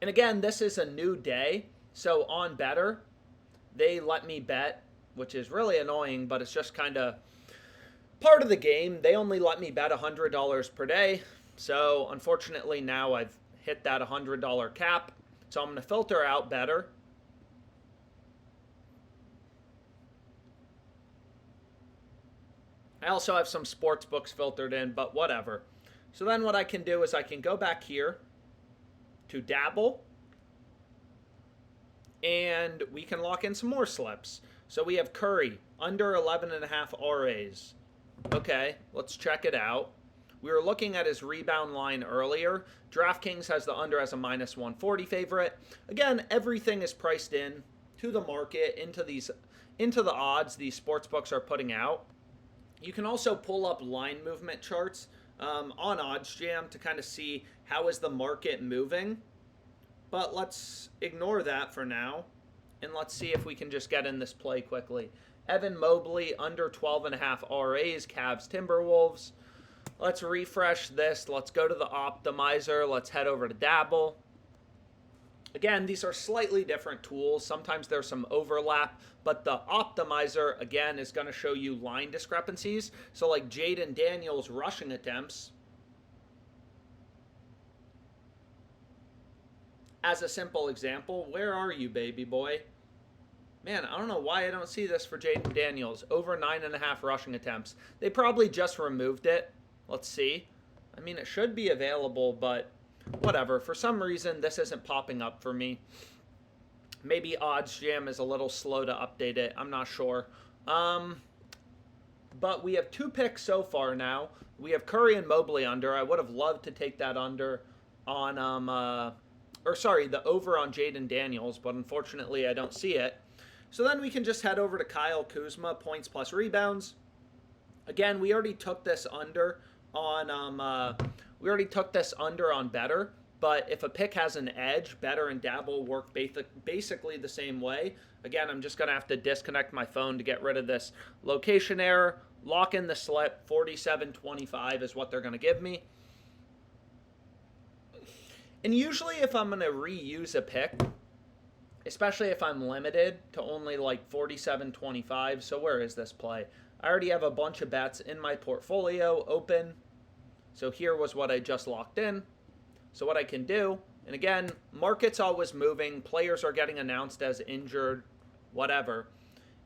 again, this is a new day. So on Betr, they let me bet, which is really annoying, but it's just kind of part of the game. They only let me bet $100 per day. So unfortunately now I've hit that $100 cap. So I'm going to filter out Betr. I also have some Sportsbooks filtered in, but whatever. So then what I can do is I can go back here to Dabble, and we can lock in some more slips. So we have Curry, under 11.5 RAs. Okay, let's check it out. We were looking at his rebound line earlier. DraftKings has the under as a minus 140 favorite. Again, everything is priced in to the market, into the odds these sportsbooks are putting out. You can also pull up line movement charts on OddsJam to kind of see how is the market moving. But let's ignore that for now, and let's see if we can just get in this play quickly. Evan Mobley, under 12.5 RAs, Cavs Timberwolves. Let's refresh this. Let's go to the optimizer. Let's head over to Dabble. Again, these are slightly different tools. Sometimes there's some overlap, but the optimizer, again, is going to show you line discrepancies. So like Jaden Daniels' rushing attempts, as a simple example, where are you, baby boy? Man, I don't know why I don't see this for Jaden Daniels. Over 9.5 rushing attempts. They probably just removed it. Let's see. I mean, it should be available, but whatever. For some reason, this isn't popping up for me. Maybe OddsJam is a little slow to update it. I'm not sure. But we have 2 picks so far now. We have Curry and Mobley under. I would have loved to take that under on, the over on Jaden Daniels, but unfortunately I don't see it. So then we can just head over to Kyle Kuzma, points plus rebounds. Again, we already took this under on Betr, but if a pick has an edge, Betr and Dabble work basically the same way. Again, I'm just going to have to disconnect my phone to get rid of this location error. Lock in the slip. 47.25 is what they're going to give me. And usually if I'm going to reuse a pick, especially if I'm limited to only like 47.25, so where is this play? I already have a bunch of bets in my portfolio open. So here was what I just locked in. So what I can do, and again, market's always moving, players are getting announced as injured, whatever,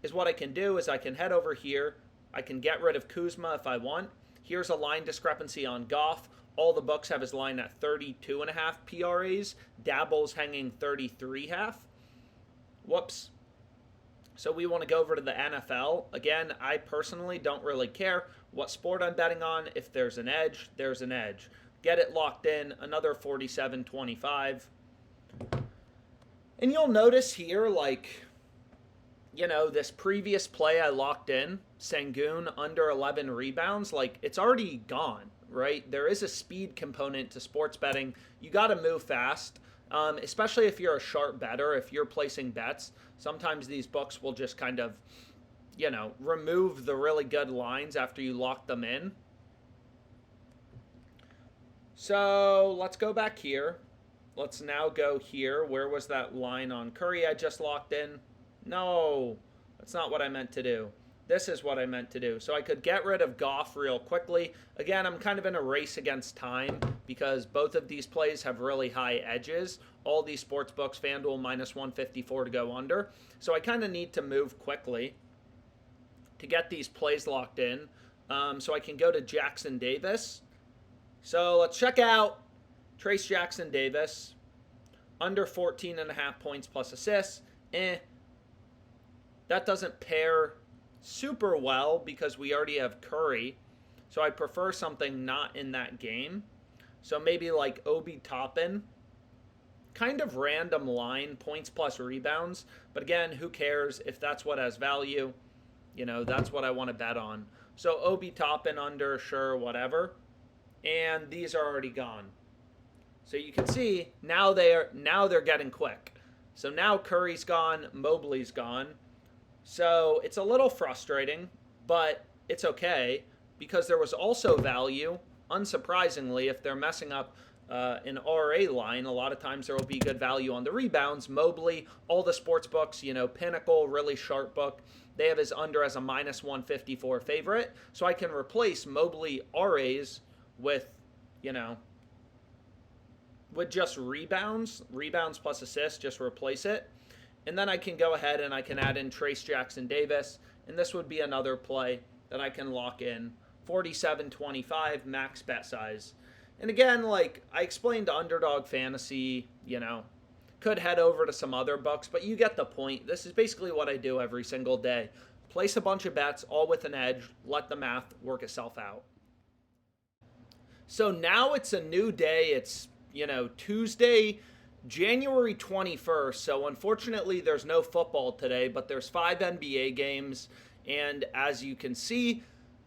is what I can do is I can head over here. I can get rid of Kuzma if I want. Here's a line discrepancy on Goff. All the books have his line at 32.5 PRAs. Dabble's hanging 33.5. Whoops. So we want to go over to the NFL. Again, I personally don't really care what sport I'm betting on. If there's an edge, there's an edge. Get it locked in, another 47.25. And you'll notice here, like, this previous play I locked in, Sengun under 11 rebounds, like, it's already gone, right? There is a speed component to sports betting. You got to move fast. Especially if you're a sharp bettor, if you're placing bets, sometimes these books will just kind of, remove the really good lines after you lock them in. So let's go back here. Let's now go here. Where was that line on Curry I just locked in? No, that's not what I meant to do. This is what I meant to do. So I could get rid of Goff real quickly. Again, I'm kind of in a race against time because both of these plays have really high edges. All these sports books, FanDuel minus 154 to go under. So I kind of need to move quickly. to get these plays locked in. So I can go to Jackson Davis. So let's check out Trace Jackson Davis. Under 14.5 points plus assists. That doesn't pair super well because we already have Curry. So I prefer something not in that game. So maybe like Obi Toppin. Kind of random line, points plus rebounds. But again, who cares if that's what has value? That's what I want to bet on. So Obi Toppin under, sure, whatever. And these are already gone. So you can see now they're getting quick. So now Curry's gone, Mobley's gone. So it's a little frustrating, but it's okay because there was also value. Unsurprisingly, if they're messing up an RA line, a lot of times there will be good value on the rebounds. Mobley, all the sports books, Pinnacle, really sharp book, they have his under as a minus 154 favorite. So I can replace Mobley RAs with, with just rebounds plus assists, just replace it. And then I can go ahead and I can add in Trace Jackson Davis. And this would be another play that I can lock in. 47.25 max bet size. And again, like I explained, Underdog Fantasy, could head over to some other books, but you get the point. This is basically what I do every single day. Place a bunch of bets, all with an edge, let the math work itself out. So now it's a new day. It's, Tuesday, January 21st. So unfortunately, there's no football today, but there's 5 NBA games. And as you can see,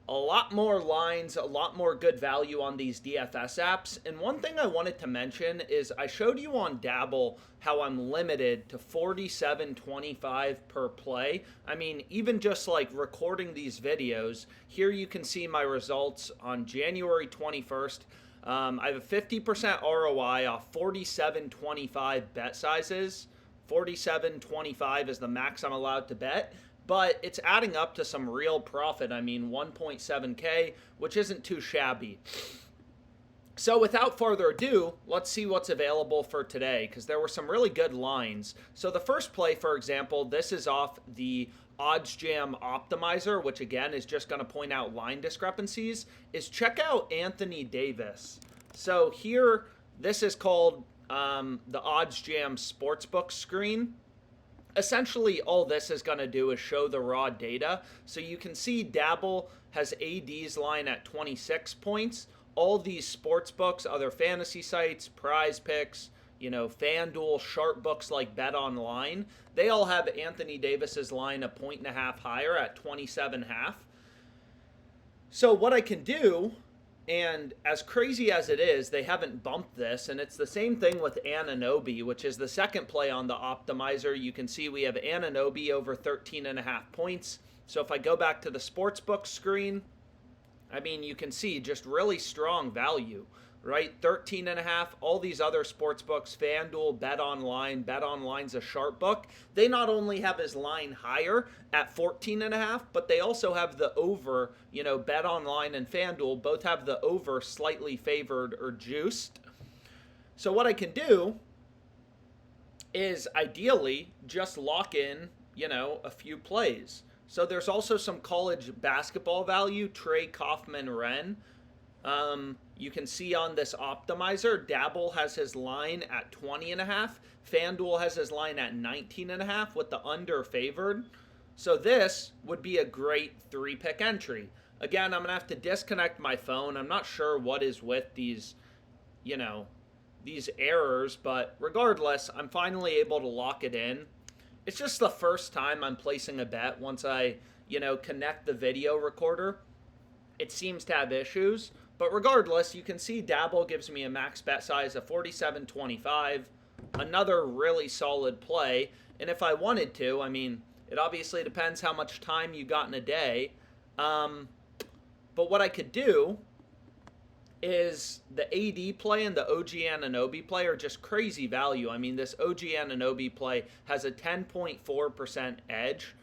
a lot more lines, a lot more good value on these DFS apps. And one thing I wanted to mention is I showed you on Dabble how I'm limited to 47.25 per play. I mean, even just like recording these videos, here you can see my results on January 21st. I have a 50% ROI off 47.25 bet sizes. 47.25 is the max I'm allowed to bet. But it's adding up to some real profit. I mean, 1.7K, which isn't too shabby. So without further ado, let's see what's available for today, because there were some really good lines. So the first play, for example, this is off the OddsJam optimizer, which again is just going to point out line discrepancies, is check out Anthony Davis. So here, this is called the OddsJam Sportsbook screen. Essentially, all this is going to do is show the raw data. So you can see Dabble has AD's line at 26 points. All these sports books, other fantasy sites, PrizePicks, FanDuel, sharp books like Bet Online, they all have Anthony Davis's line 1.5 higher at 27.5. So what I can do, and as crazy as it is, they haven't bumped this, and it's the same thing with Anunoby, which is the second play on the optimizer. You can see we have Anunoby over 13.5 points. So if I go back to the sportsbook screen, I mean, you can see just really strong value, right? 13.5, all these other sports books, FanDuel, Bet Online's a sharp book. They not only have his line higher at 14.5, but they also have the over, Bet Online and FanDuel both have the over slightly favored or juiced. So what I can do is ideally just lock in, a few plays. So there's also some college basketball value, Trey Kaufman-Renn. You can see on this optimizer, Dabble has his line at 20.5. FanDuel has his line at 19.5 with the under favored. So this would be a great 3-pick entry. Again, I'm going to have to disconnect my phone. I'm not sure what is with these, these errors, but regardless, I'm finally able to lock it in. It's just the first time I'm placing a bet once I, connect the video recorder. It seems to have issues. But regardless, you can see Dabble gives me a max bet size of 47.25. Another really solid play. And if I wanted to, I mean, it obviously depends how much time you got in a day. But what I could do is the AD play and the OG Anunoby play are just crazy value. I mean, this OG Anunoby play has a 10.4% edge,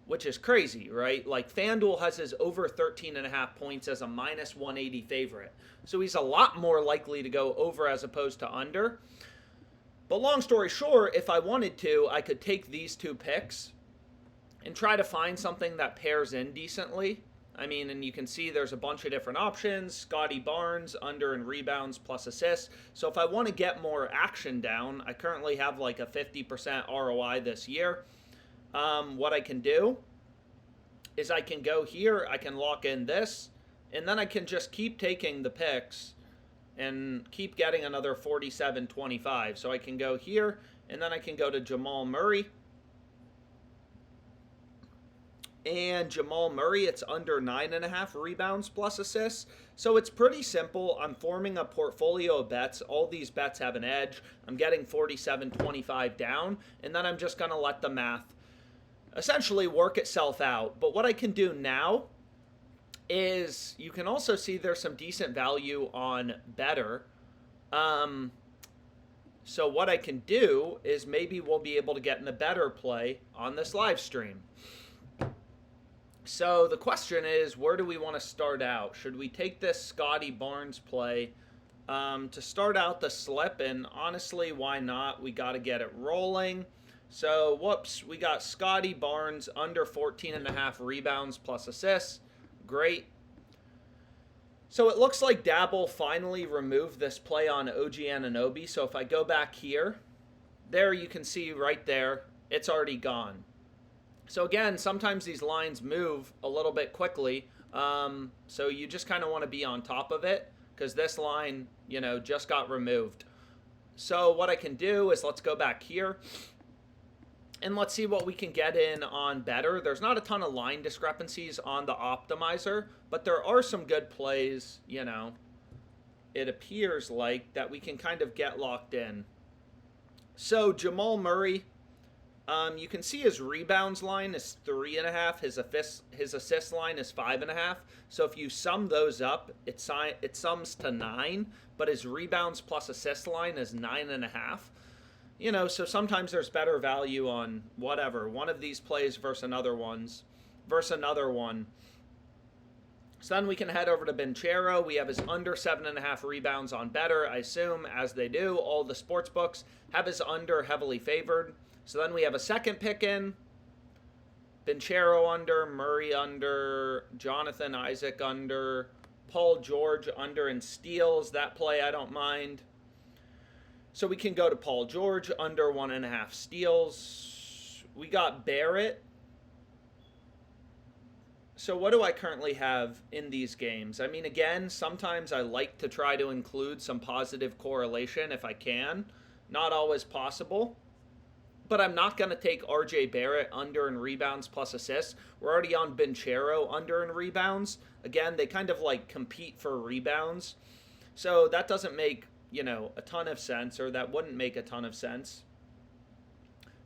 which is crazy, right? Like FanDuel has his over 13.5 points as a minus 180 favorite. So he's a lot more likely to go over as opposed to under. But long story short, if I wanted to, I could take these 2 picks, and try to find something that pairs in decently. I mean, and you can see there's a bunch of different options. Scotty Barnes, under and rebounds plus assists. So if I want to get more action down, I currently have like a 50% ROI this year. What I can do is I can go here, I can lock in this, and then I can just keep taking the picks and keep getting another 47.25. So I can go here, and then I can go to Jamal Murray. And Jamal Murray, it's under 9.5 rebounds plus assists. So it's pretty simple. I'm forming a portfolio of bets. All these bets have an edge. I'm getting 47.25 down, and then I'm just going to let the math essentially work itself out. But what I can do now is you can also see there's some decent value on Betr. So what I can do is maybe we'll be able to get in the Betr play on this live stream. So the question is, where do we want to start out? Should we take this Scotty Barnes play to start out the slip? And honestly, why not? We got to get it rolling. So, whoops, we got Scotty Barnes under 14.5 rebounds plus assists. Great. So it looks like Dabble finally removed this play on OG Anunoby. So if I go back here, there you can see right there, it's already gone. So again, sometimes these lines move a little bit quickly, so you just kind of want to be on top of it because this line, just got removed. So what I can do is let's go back here and let's see what we can get in on Betr. There's not a ton of line discrepancies on the optimizer, but there are some good plays, it appears like that we can kind of get locked in. So Jamal Murray, you can see his rebounds line is 3.5. His assist line is 5.5. So if you sum those up, it sums to 9. But his rebounds plus assist line is 9.5. So sometimes there's better value on whatever one of these plays versus another one. So then we can head over to Banchero. We have his under 7.5 rebounds on Betr. I assume, as they do, all the sports books have his under heavily favored. So then we have a second pick in. Banchero under, Murray under, Jonathan Isaac under, Paul George under in steals. That play I don't mind. So we can go to Paul George under 1.5 steals. We got Barrett. So what do I currently have in these games? I mean, again, sometimes I like to try to include some positive correlation if I can. Not always possible. But I'm not going to take RJ Barrett under in rebounds plus assists. We're already on Banchero under in rebounds. Again, they kind of like compete for rebounds. So that doesn't make, a ton of sense, or that wouldn't make a ton of sense.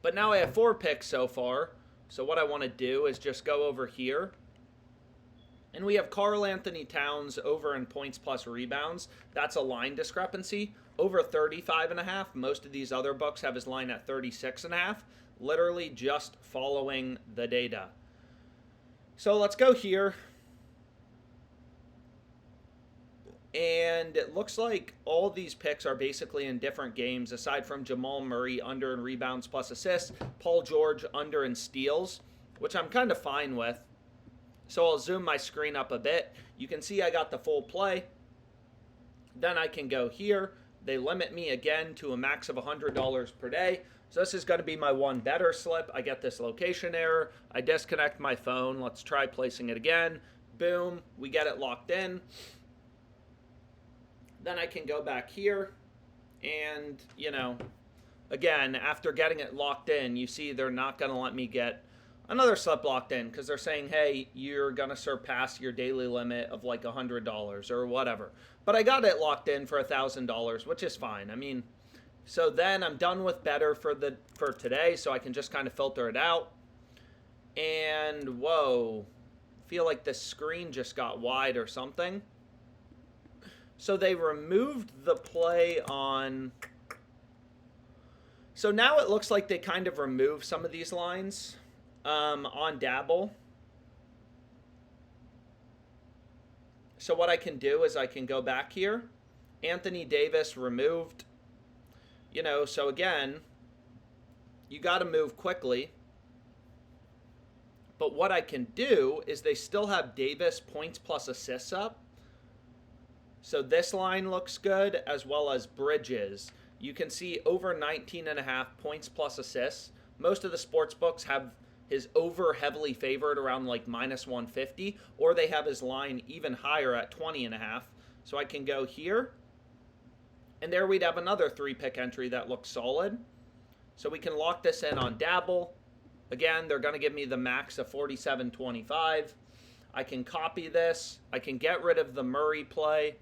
But now I have 4 picks so far. So what I want to do is just go over here. And we have Karl Anthony Towns over in points plus rebounds. That's a line discrepancy. Over 35.5. Most of these other books have his line at 36.5. Literally just following the data. So let's go here. And it looks like all these picks are basically in different games, aside from Jamal Murray under in rebounds plus assists, Paul George under in steals, which I'm kind of fine with. So I'll zoom my screen up a bit. You can see I got the full play. Then I can go here. They limit me again to a max of $100 per day. So this is going to be my one Betr slip. I get this location error. I disconnect my phone. Let's try placing it again. Boom. We get it locked in. Then I can go back here. And, again, after getting it locked in, you see they're not going to let me get another slip locked in because they're saying, hey, you're going to surpass your daily limit of like $100 or whatever. But I got it locked in for $1,000, which is fine. I mean, so then I'm done with Betr for today, so I can just kind of filter it out. And whoa, I feel like the screen just got wide or something. So they removed the play on. So now it looks like they kind of removed some of these lines. On Dabble. So what I can do is I can go back here. Anthony Davis removed. So again, you got to move quickly. But what I can do is they still have Davis points plus assists up. So this line looks good, as well as Bridges. You can see over 19.5 points plus assists. Most of the sports books have his over heavily favored around like minus 150, or they have his line even higher at 20.5. So I can go here, and there we'd have another 3-pick entry that looks solid. So we can lock this in on Dabble. Again, they're going to give me the max of 47.25. I can copy this. I can get rid of the Murray play.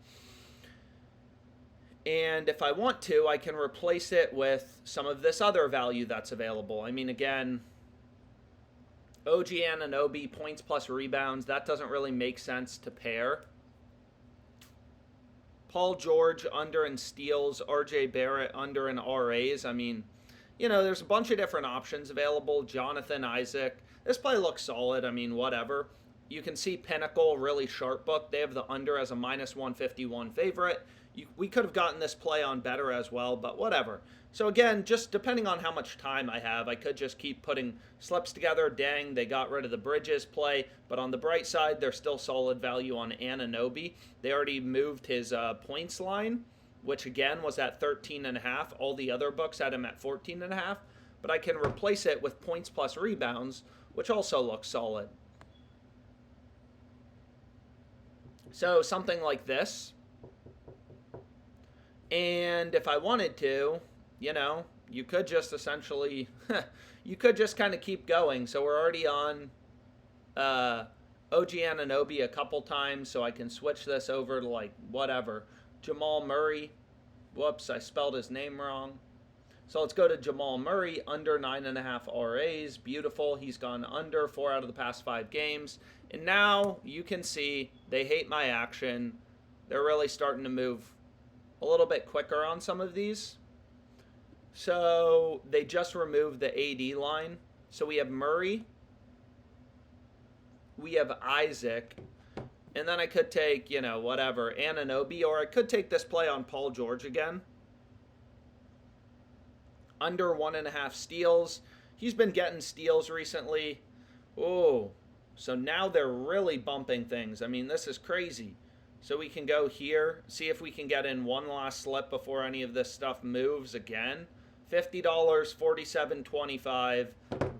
And if I want to, I can replace it with some of this other value that's available. I mean, again, OG Anunoby, points plus rebounds, that doesn't really make sense to pair. Paul George under in steals, RJ Barrett under in RAs. I mean, you know, there's a bunch of different options available. Jonathan Isaac. This play looks solid. I mean, whatever. You can see Pinnacle, really sharp book. They have the under as a minus 151 favorite. We could have gotten this play on better as well, but whatever. So again, just depending on how much time I have, I could just keep putting slips together. Dang, they got rid of the Bridges play. But on the bright side, there's still solid value on Anunoby. They already moved his points line, which again was at 13.5. All the other books had him at 14.5. But I can replace it with points plus rebounds, which also looks solid. So something like this. And if I wanted to, you know, you could just essentially, you could just kind of keep going. So we're already on OG Anunoby a couple times, so I can switch this over to like whatever. Jamal Murray. Whoops, I spelled his name wrong. So let's go to Jamal Murray, under 9.5 RAs. Beautiful. He's gone under 4 out of the past 5 games. And now you can see they hate my action. They're really starting to move a little bit quicker on some of these. So they just removed the AD line. So we have Murray. We have Isaac. And then I could take, you know, whatever, Anunoby, or I could take this play on Paul George again. Under 1.5 steals. He's been getting steals recently. Oh, so now they're really bumping things. I mean, this is crazy. So we can go here, see if we can get in one last slip before any of this stuff moves again. $50, $47.25,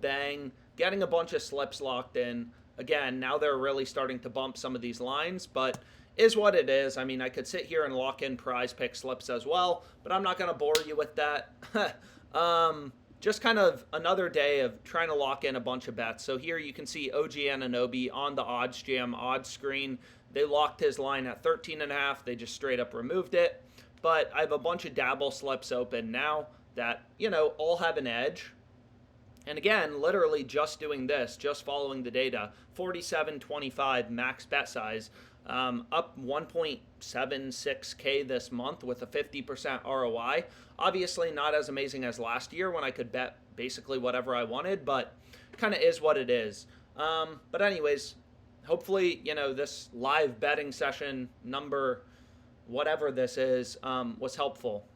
bang. Getting a bunch of slips locked in. Again, now they're really starting to bump some of these lines, but is what it is. I mean, I could sit here and lock in PrizePicks slips as well, but I'm not going to bore you with that. Just kind of another day of trying to lock in a bunch of bets. So here you can see OG Anunoby on the OddsJam odds screen. They locked his line at 13.5. They just straight up removed it. But I have a bunch of Dabble slips open now that, you know, all have an edge. And again, literally just doing this, just following the data, 47.25 max bet size, up 1.76K this month with a 50% ROI. Obviously not as amazing as last year when I could bet basically whatever I wanted, but kind of is what it is. But anyways, hopefully, you know, this live betting session number, whatever this is, was helpful.